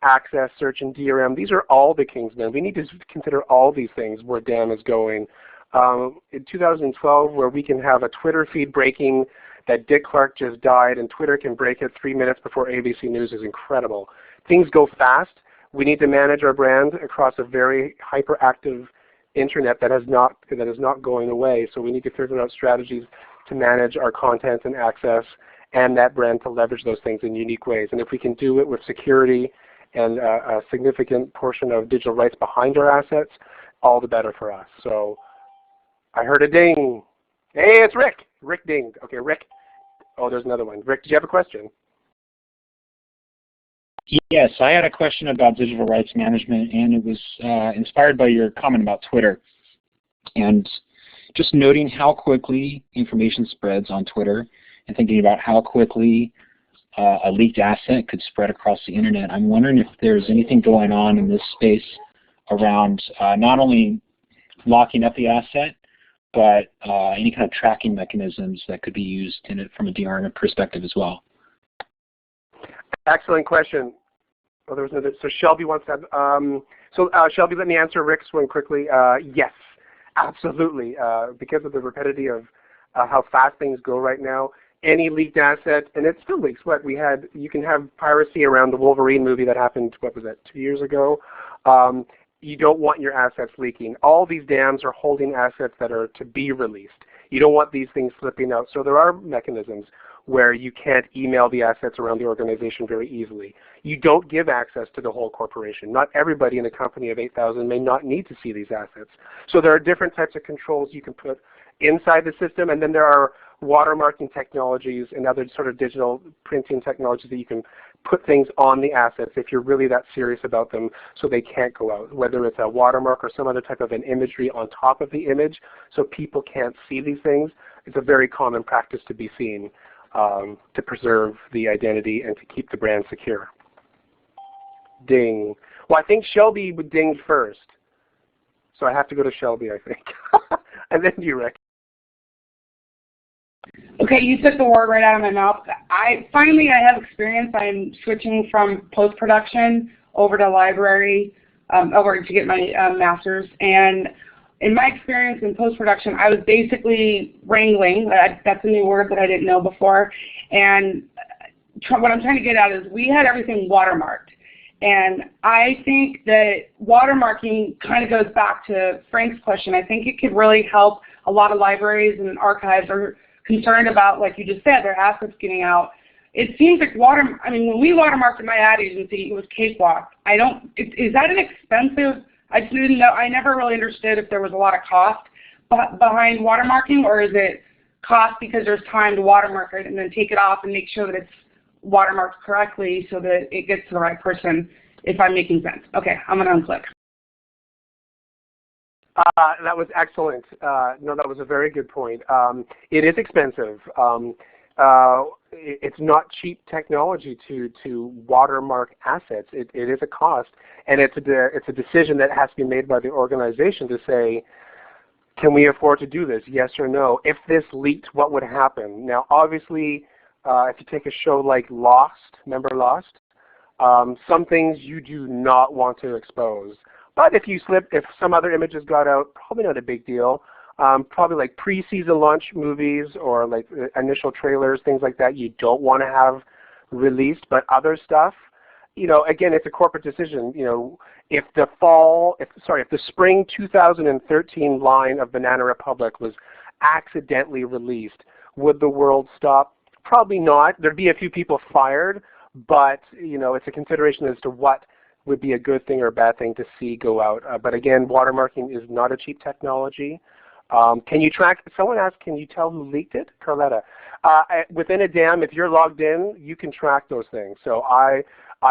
access, search, and DRM. These are all the king's men. We need to consider all these things where DAM is going. In 2012, where we can have a Twitter feed breaking that Dick Clark just died, and Twitter can break it 3 minutes before ABC News, is incredible. Things go fast. We need to manage our brand across a very hyperactive internet that is not going away. So we need to figure out strategies to manage our content and access and that brand to leverage those things in unique ways. And if we can do it with security and a significant portion of digital rights behind our assets, all the better for us. So I heard a ding. Hey, it's Rick. Rick dinged. Okay, Rick. Oh, there's another one. Rick, did you have a question? Yes, I had a question about digital rights management, and it was inspired by your comment about Twitter. And just noting how quickly information spreads on Twitter and thinking about how quickly a leaked asset could spread across the internet, I'm wondering if there's anything going on in this space around not only locking up the asset, but any kind of tracking mechanisms that could be used in it from a DRM perspective as well. Excellent question. Oh, there was another. So Shelby wants to have, Shelby, let me answer Rick's one quickly. Yes, absolutely. Because of the rapidity of how fast things go right now, any leaked asset, and it still leaks. You can have piracy around the Wolverine movie that happened, what was that, 2 years ago? You don't want your assets leaking. All these dams are holding assets that are to be released. You don't want these things slipping out. So there are mechanisms where you can't email the assets around the organization very easily. You don't give access to the whole corporation. Not everybody in a company of 8,000 may not need to see these assets. So there are different types of controls you can put inside the system, and then there are watermarking technologies and other sort of digital printing technologies that you can put things on the assets if you're really that serious about them so they can't go out, whether it's a watermark or some other type of an imagery on top of the image so people can't see these things. It's a very common practice to be seen. to preserve the identity and to keep the brand secure. Ding. Well, I think Shelby would ding first. So I have to go to Shelby, I think. And then you, Rick. Okay, you took the word right out of my mouth. I have experience. I'm switching from post-production over to library, over to get my master's. And in my experience in post-production, I was basically wrangling. That's a new word that I didn't know before. And what I'm trying to get at is we had everything watermarked. And I think that watermarking kind of goes back to Frank's question. I think it could really help a lot of libraries and archives are concerned about, like you just said, their assets getting out. It seems like when we watermarked at my ad agency, it was cakewalk. Is that an expensive, I just didn't know, I never really understood if there was a lot of cost behind watermarking, or is it cost because there's time to watermark it and then take it off and make sure that it's watermarked correctly so that it gets to the right person, if I'm making sense. Okay, I'm going to unclick. That was excellent. No, that was a very good point. It is expensive. It's not cheap technology to watermark assets. It is a cost, and it's a decision that has to be made by the organization to say, can we afford to do this? Yes or no. If this leaked, what would happen? Now, obviously, if you take a show like Lost, remember Lost? Some things you do not want to expose. But if some other images got out, probably not a big deal. Probably like pre-season launch movies or like initial trailers, things like that you don't want to have released. But other stuff, again, it's a corporate decision. If the spring 2013 line of Banana Republic was accidentally released, would the world stop? Probably not. There'd be a few people fired, but it's a consideration as to what would be a good thing or a bad thing to see go out. But again, watermarking is not a cheap technology. Can you track? Someone asked, can you tell who leaked it? Carletta. Within a DAM, if you're logged in, you can track those things. So I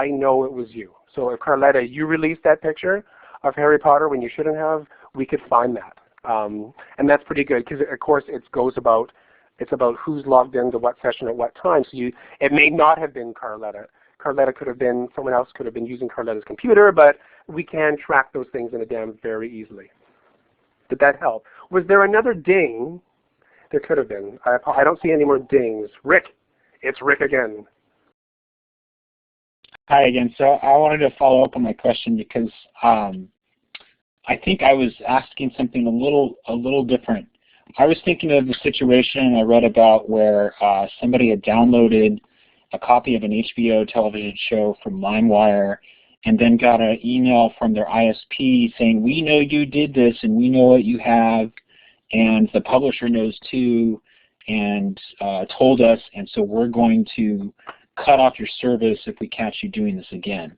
know it was you. So if Carletta, you released that picture of Harry Potter when you shouldn't have, we could find that. And that's pretty good because, of course, it's about who's logged into what session at what time. So it may not have been Carletta. Carletta could have been, someone else could have been using Carletta's computer, but we can track those things in a DAM very easily. Did that help? Was there another ding? There could have been. I don't see any more dings. Rick, it's Rick again. Hi again. So I wanted to follow up on my question because I think I was asking something a little different. I was thinking of the situation I read about where somebody had downloaded a copy of an HBO television show from LimeWire and then got an email from their ISP saying, we know you did this and we know what you have, and the publisher knows too, and told us, and so we're going to cut off your service if we catch you doing this again.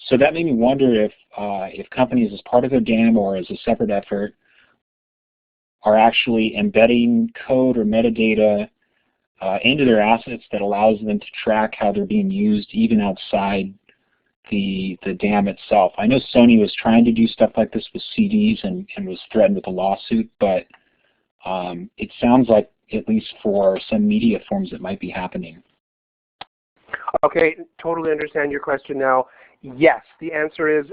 So that made me wonder if companies, as part of their DAM or as a separate effort, are actually embedding code or metadata into their assets that allows them to track how they're being used even outside the DAM itself. I know Sony was trying to do stuff like this with CDs and was threatened with a lawsuit, but it sounds like, at least for some media forms, it might be happening. Okay, totally understand your question now. Yes, the answer is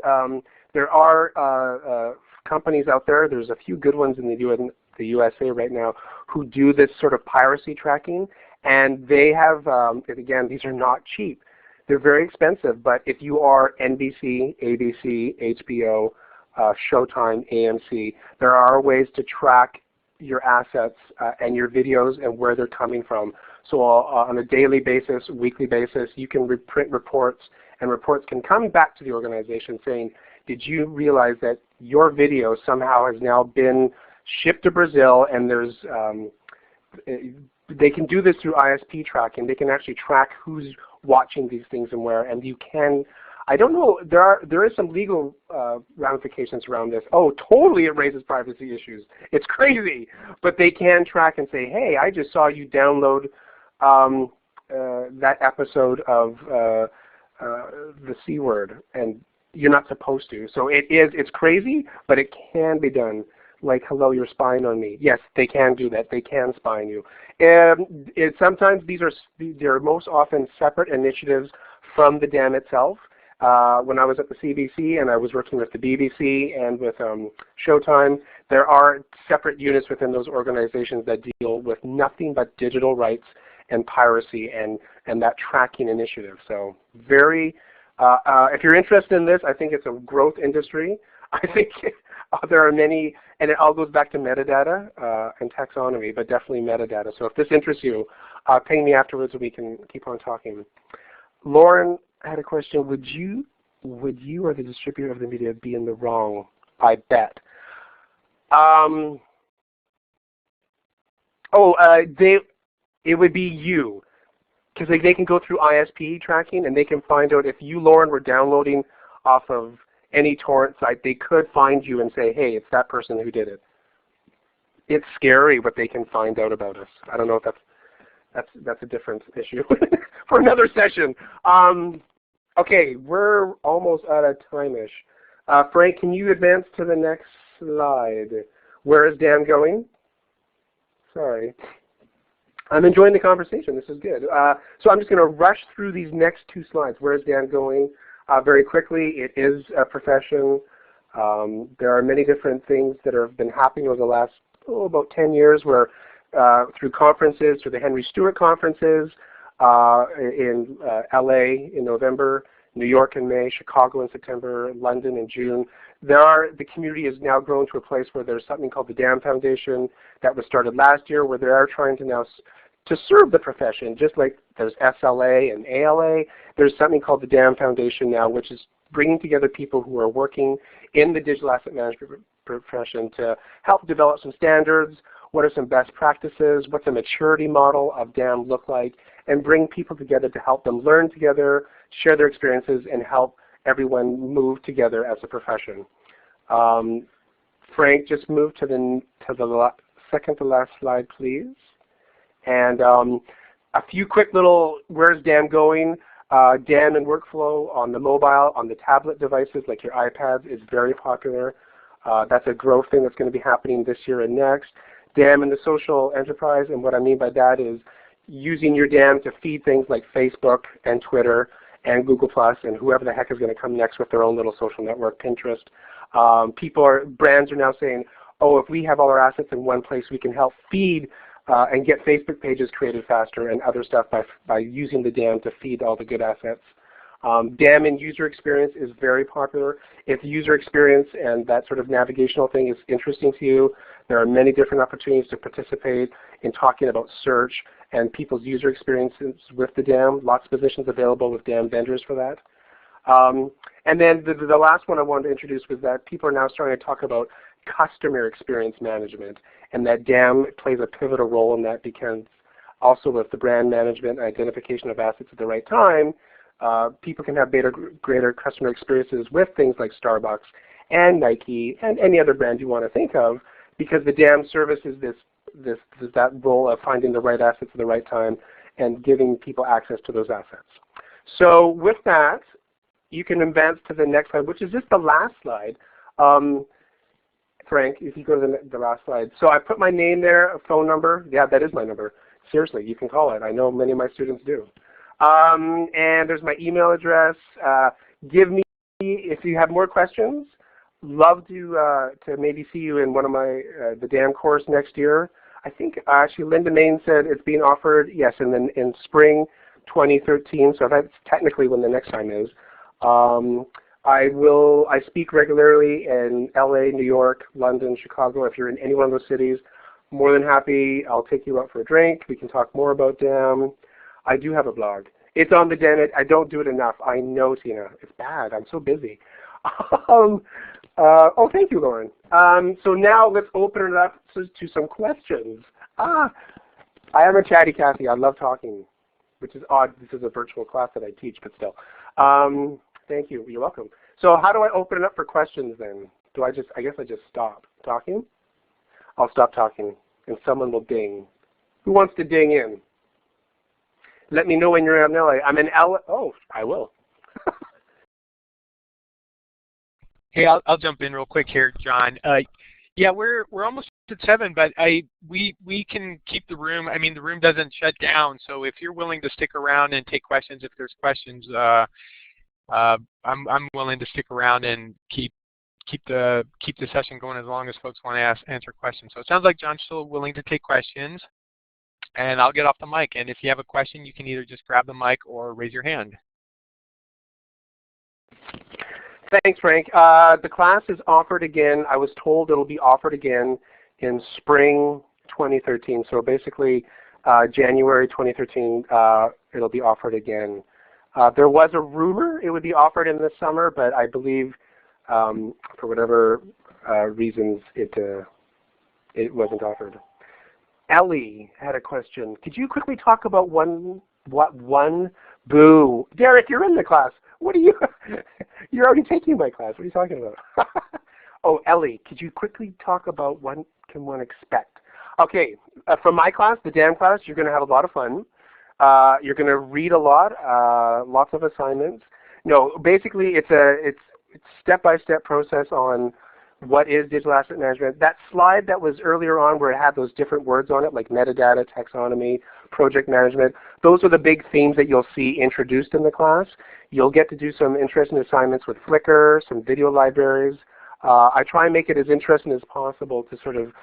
there are companies out there. There's a few good ones in the USA right now who do this sort of piracy tracking, and they have, again, these are not cheap. They're very expensive, but if you are NBC, ABC, HBO, Showtime, AMC, there are ways to track your assets and your videos and where they're coming from. So on a daily basis, weekly basis, you can print reports, and reports can come back to the organization saying, did you realize that your video somehow has now been shipped to Brazil, and there's they can do this through ISP tracking. They can actually track who's watching these things and where, and you can, I don't know, there is some legal ramifications around this. Oh, totally, it raises privacy issues. It's crazy, but they can track and say, hey, I just saw you download that episode of the C Word, and you're not supposed to. So it's crazy, but it can be done like, hello, you're spying on me. Yes, they can do that. They can spy on you. Sometimes they're most often separate initiatives from the dam itself. When I was at the CBC and I was working with the BBC and with Showtime, there are separate units within those organizations that deal with nothing but digital rights and piracy and that tracking initiative. So very, if you're interested in this, I think it's a growth industry. I think there are many, and it all goes back to metadata and taxonomy, but definitely metadata. So if this interests you, ping me afterwards and we can keep on talking. Lauren had a question. Would you or the distributor of the media be in the wrong? I bet. It would be you, because they can go through ISP tracking and they can find out if you, Lauren, were downloading off of any torrent site. They could find you and say, hey, it's that person who did it. It's scary what they can find out about us. I don't know if that's a different issue for another session. Okay, we're almost out of time-ish. Frank, can you advance to the next slide? Where is Dan going? Sorry. I'm enjoying the conversation. This is good. So I'm just going to rush through these next two slides. Where is Dan going? Very quickly, it is a profession. There are many different things that have been happening over the last about 10 years where through conferences, through the Henry Stewart conferences, in LA in November, New York in May, Chicago in September, London in June. The community has now grown to a place where there's something called the DAM Foundation that was started last year, where they are trying to now to serve the profession, just like there's SLA and ALA. There's something called the DAM Foundation now, which is bringing together people who are working in the digital asset management profession to help develop some standards. What are some best practices? What's a maturity model of DAM look like? And bring people together to help them learn together, share their experiences, and help everyone move together as a profession. Frank, just move to the second to last slide, please. And a few quick little, where's DAM going? DAM and workflow on the mobile, on the tablet devices like your iPads is very popular. That's a growth thing that's going to be happening this year and next. DAM in the social enterprise, and what I mean by that is using your DAM to feed things like Facebook and Twitter and Google Plus and whoever the heck is going to come next with their own little social network, Pinterest. Brands are now saying, oh, if we have all our assets in one place, we can help feed and get Facebook pages created faster and other stuff by using the DAM to feed all the good assets. DAM and user experience is very popular. If user experience and that sort of navigational thing is interesting to you, there are many different opportunities to participate in talking about search and people's user experiences with the DAM. Lots of positions available with DAM vendors for that. And then the last one I wanted to introduce was that people are now starting to talk about customer experience management, and that DAM plays a pivotal role in that, because also with the brand management and identification of assets at the right time, people can have greater customer experiences with things like Starbucks and Nike and any other brand you want to think of, because the DAM service is that role of finding the right assets at the right time and giving people access to those assets. So with that, you can advance to the next slide, which is just the last slide. Frank, if you go to the last slide. So I put my name there, a phone number. Yeah, that is my number. Seriously, you can call it. I know many of my students do. And there's my email address. Give me, if you have more questions, love to maybe see you in one of my the DAM course next year. I think actually Linda Main said it's being offered, yes, in spring 2013. So that's technically when the next time is. I speak regularly in LA, New York, London, Chicago. If you're in any one of those cities, more than happy. I'll take you out for a drink. We can talk more about DAM. I do have a blog. It's on the DAM. I don't do it enough. I know, Tina. It's bad. I'm so busy. Oh, thank you, Lauren. So now let's open it up to some questions. I am a chatty Cathy. I love talking, which is odd. This is a virtual class that I teach, but still. Thank you. You're welcome. So how do I open it up for questions then? I guess I just stop talking? I'll stop talking and someone will ding. Who wants to ding in? Let me know when you're in LA. I'm in LA. Oh, I will. Hey, I'll jump in real quick here, John. Yeah, we're almost at 7, but we can keep the room. I mean, the room doesn't shut down, so if you're willing to stick around and take questions, if there's questions, I'm willing to stick around and keep the session going as long as folks want to answer questions. So it sounds like John's still willing to take questions, and I'll get off the mic. And if you have a question, you can either just grab the mic or raise your hand. Thanks, Frank. The class is offered again. I was told it'll be offered again in spring 2013. So basically, January 2013, it'll be offered again. There was a rumor it would be offered in the summer, but I believe for whatever reasons it wasn't offered. Ellie had a question. Could you quickly talk about one? Boo. Derek, you're in the class. What are you? You're already taking my class. What are you talking about? Oh, Ellie, could you quickly talk about what can one expect? Okay, from my class, the DAM class, you're going to have a lot of fun. You're going to read a lot, lots of assignments. No, basically it's step-by-step process on what is digital asset management. That slide that was earlier on where it had those different words on it, like metadata, taxonomy, project management, those are the big themes that you'll see introduced in the class. You'll get to do some interesting assignments with Flickr, some video libraries. I try and make it as interesting as possible to sort of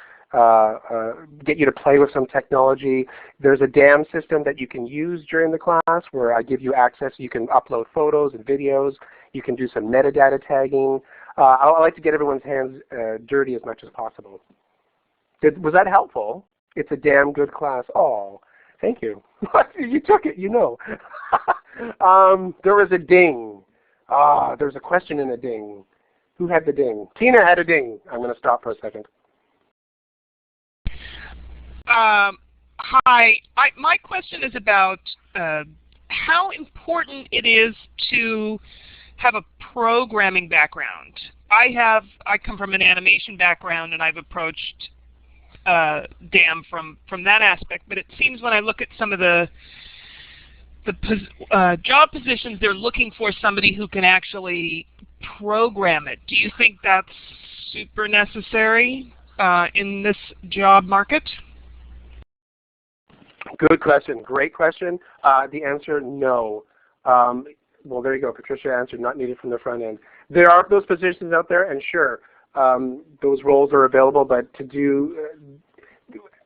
get you to play with some technology. There's a DAM system that you can use during the class where I give you access. You can upload photos and videos. You can do some metadata tagging. I like to get everyone's hands dirty as much as possible. Was that helpful? It's a damn good class. Oh, thank you. You took it, you know. There was a ding. There was a question in a ding. Who had the ding? Tina had a ding. I'm going to stop for a second. Hi. My question is about how important it is to have a programming background. I come from an animation background, and I've approached DAM from that aspect. But it seems when I look at some of the job positions, they're looking for somebody who can actually program it. Do you think that's super necessary in this job market? Good question. Great question. The answer, no. Well, there you go. Patricia answered, not needed from the front end. There are those positions out there, and sure, those roles are available, but to do,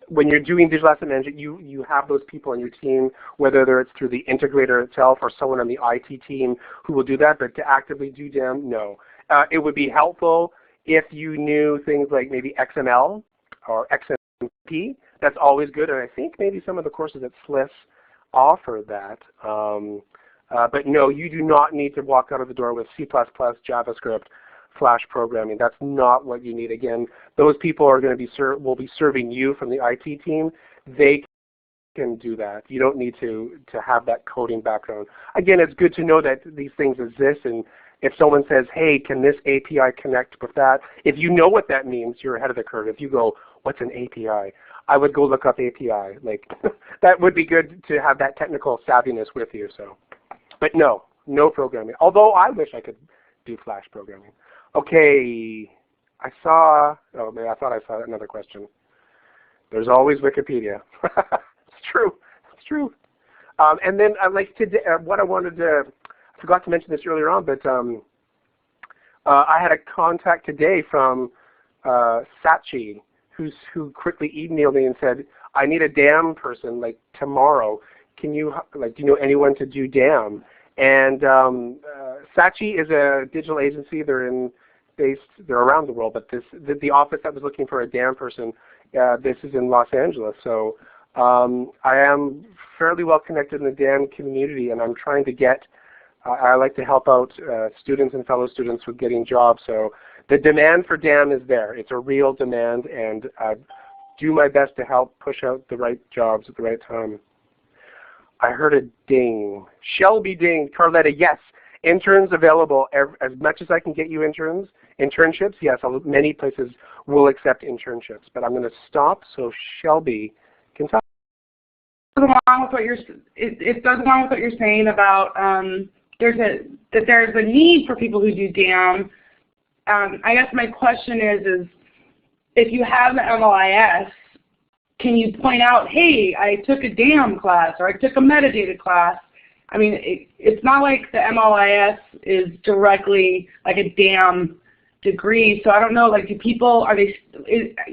when you're doing digital asset management, you have those people on your team, whether it's through the integrator itself or someone on the IT team who will do that, but to actively do DAM, no. It would be helpful if you knew things like maybe XML or XMP. That's always good, and I think maybe some of the courses at SLIS offer that. But no, you do not need to walk out of the door with C++, JavaScript, Flash programming. That's not what you need. Again, those people are going to will be serving you from the IT team. They can do that. You don't need to have that coding background. Again, it's good to know that these things exist, and if someone says, hey, can this API connect with that? If you know what that means, you're ahead of the curve. If you go, what's an API? I would go look up API. Like that would be good to have that technical savviness with you. So, but no programming. Although I wish I could do Flash programming. Okay, I thought I saw another question. There's always Wikipedia. It's true. It's true. And then like today, what I wanted to, I forgot to mention this earlier on, but I had a contact today from Sachi, who quickly emailed me and said, I need a DAM person like tomorrow. Can you, like, do you know anyone to do DAM? And Sachi is a digital agency. They're around the world, but the office that was looking for a DAM person, this is in Los Angeles. So I am fairly well connected in the DAM community, and I'm trying to get, I like to help out students and fellow students with getting jobs. So the demand for DAM is there. It's a real demand, and I do my best to help push out the right jobs at the right time. I heard a ding. Shelby ding. Carletta, yes. Interns available. As much as I can get you internships, yes, many places will accept internships. But I'm going to stop so Shelby can talk. It goes along with what you're saying about that there's a need for people who do DAM. I guess my question is if you have the MLIS, can you point out, hey, I took a DAM class or I took a metadata class? I mean, it's not like the MLIS is directly like a DAM degree, so I don't know, like, do people,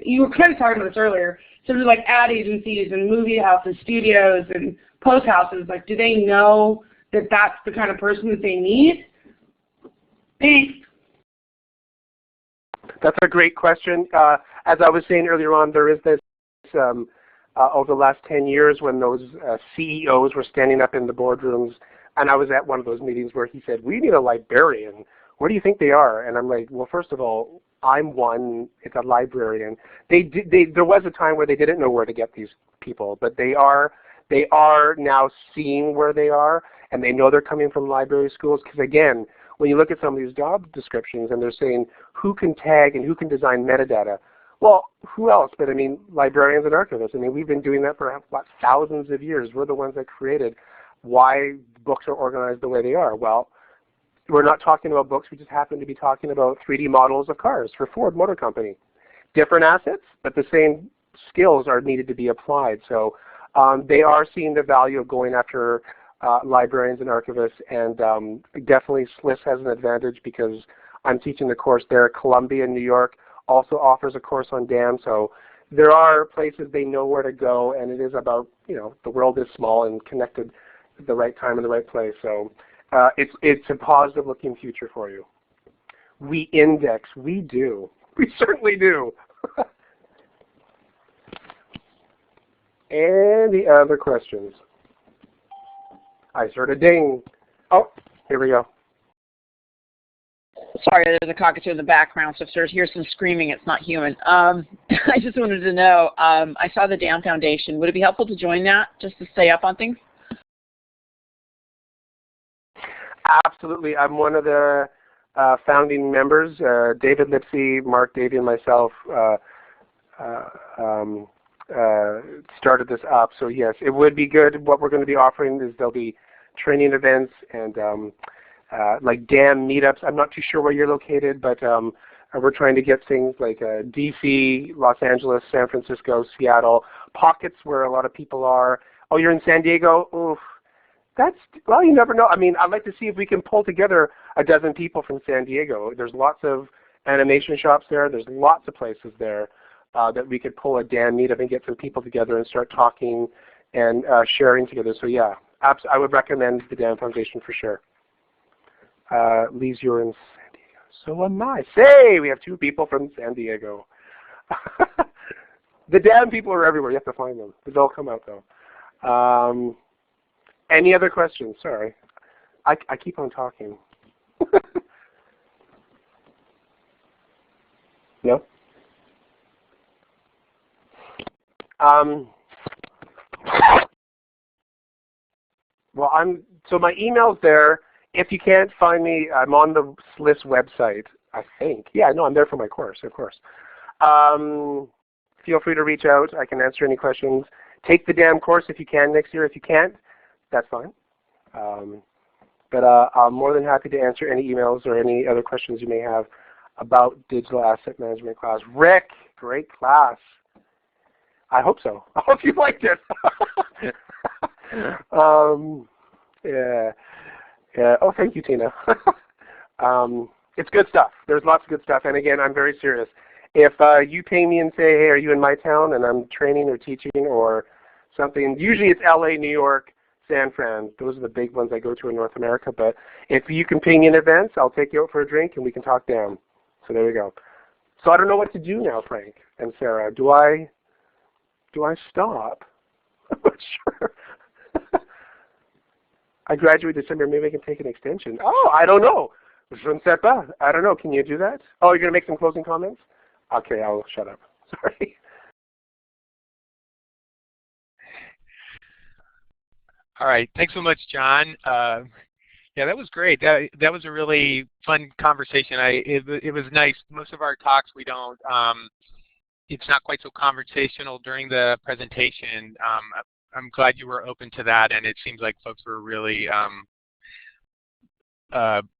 you were kind of talking about this earlier, so there's like ad agencies and movie houses, studios, and post houses, like, do they know that that's the kind of person that they need? Thanks. That's a great question. As I was saying earlier on, there is this, over the last 10 years when those CEOs were standing up in the boardrooms, and I was at one of those meetings where he said, we need a librarian. What do you think they are? And I'm like, well, first of all, I'm one. It's a librarian. There was a time where they didn't know where to get these people, but they are now seeing where they are, and they know they're coming from library schools. Because again, when you look at some of these job descriptions and they're saying who can tag and who can design metadata, well, who else? But I mean, librarians and archivists. I mean, we've been doing that for what, thousands of years. We're the ones that created why books are organized the way they are. Well, we're not talking about books. We just happen to be talking about 3D models of cars for Ford Motor Company. Different assets, but the same skills are needed to be applied. So they are seeing the value of going after librarians and archivists, and definitely SLIS has an advantage because I'm teaching the course there. Columbia in New York also offers a course on DAM, so there are places they know where to go, and it is about, the world is small and connected at the right time in the right place. So it's a positive looking future for you. We index, we do. We certainly do. And the other questions. I heard a ding. Oh, here we go. Sorry, there's a cockatoo in the background, so if there's here's some screaming, it's not human. I just wanted to know, I saw the DAM Foundation. Would it be helpful to join that just to stay up on things? Absolutely. I'm one of the founding members. David Lipsey, Mark Davey, and myself started this up. So yes, it would be good. What we're going to be offering is there'll be training events and like DAM meetups. I'm not too sure where you're located, but we're trying to get things like DC, Los Angeles, San Francisco, Seattle, pockets where a lot of people are. Oh, you're in San Diego? Oof. Well, you never know. I mean, I'd like to see if we can pull together a dozen people from San Diego. There's lots of animation shops there. There's lots of places there that we could pull a DAM meetup and get some people together and start talking and sharing together. So yeah, I would recommend the DAM Foundation for sure. Lise, you're in San Diego. So am I. Say, we have 2 people from San Diego. The DAM people are everywhere. You have to find them. They'll come out though. Any other questions? Sorry. I keep on talking. No? Well, so my email's there. If you can't find me, I'm on the SLIS website, I think. Yeah, no, I'm there for my course, of course. Feel free to reach out. I can answer any questions. Take the DAM course if you can next year. If you can't, that's fine. But I'm more than happy to answer any emails or any other questions you may have about digital asset management class. Rick, great class. I hope so. I hope you liked it. Yeah. Oh, thank you, Tina. It's good stuff. There's lots of good stuff. And again, I'm very serious. If you ping me and say, hey, are you in my town? And I'm training or teaching or something. Usually it's LA, New York, San Fran. Those are the big ones I go to in North America. But if you can ping in advance, I'll take you out for a drink and we can talk down. So there we go. So I don't know what to do now, Frank and Sarah. Do I stop? I'm not sure. I graduate December. Maybe I can take an extension. Oh, I don't know. Je ne sais pas. I don't know. Can you do that? Oh, you're going to make some closing comments? Okay, I'll shut up. Sorry. All right. Thanks so much, John. Yeah, that was great. That was a really fun conversation. It was nice. Most of our talks we don't. It's not quite so conversational during the presentation. I'm glad you were open to that, and it seems like folks were really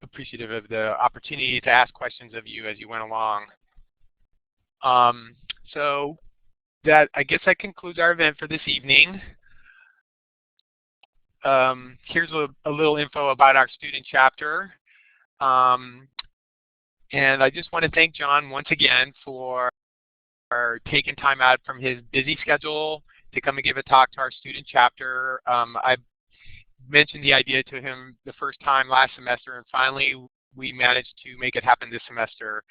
appreciative of the opportunity to ask questions of you as you went along. So I guess that concludes our event for this evening. Here's a little info about our student chapter. And I just want to thank John once again for taking time out from his busy schedule to come and give a talk to our student chapter. I mentioned the idea to him the first time last semester, and finally we managed to make it happen this semester.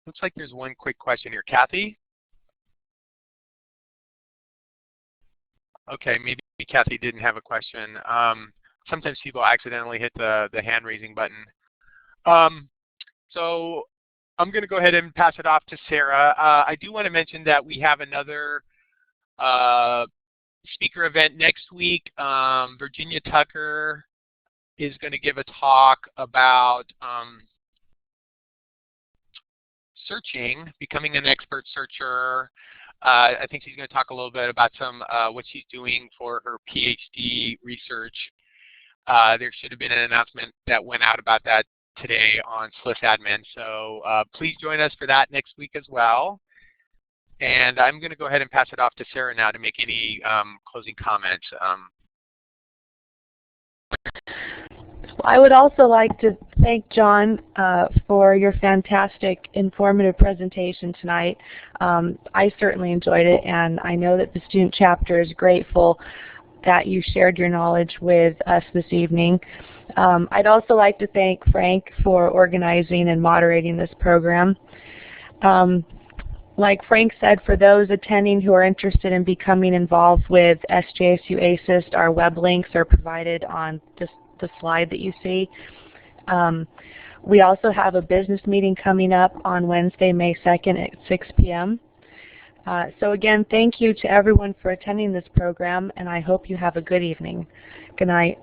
Looks like there's one quick question here. Kathy? Okay, maybe Kathy didn't have a question. Sometimes people accidentally hit the hand-raising button. So I'm going to go ahead and pass it off to Sarah. I do want to mention that we have another speaker event next week. Virginia Tucker is going to give a talk about searching, becoming an expert searcher. I think she's going to talk a little bit about what she's doing for her PhD research. There should have been an announcement that went out about that today on SLIS admin. So please join us for that next week as well. And I'm going to go ahead and pass it off to Sarah now to make any closing comments. I would also like to thank John for your fantastic, informative presentation tonight. I certainly enjoyed it, and I know that the student chapter is grateful that you shared your knowledge with us this evening. I'd also like to thank Frank for organizing and moderating this program. Like Frank said, for those attending who are interested in becoming involved with SJSU ASIS, our web links are provided on the slide that you see. We also have a business meeting coming up on Wednesday, May 2nd at 6 p.m. So again, thank you to everyone for attending this program, and I hope you have a good evening. Good night.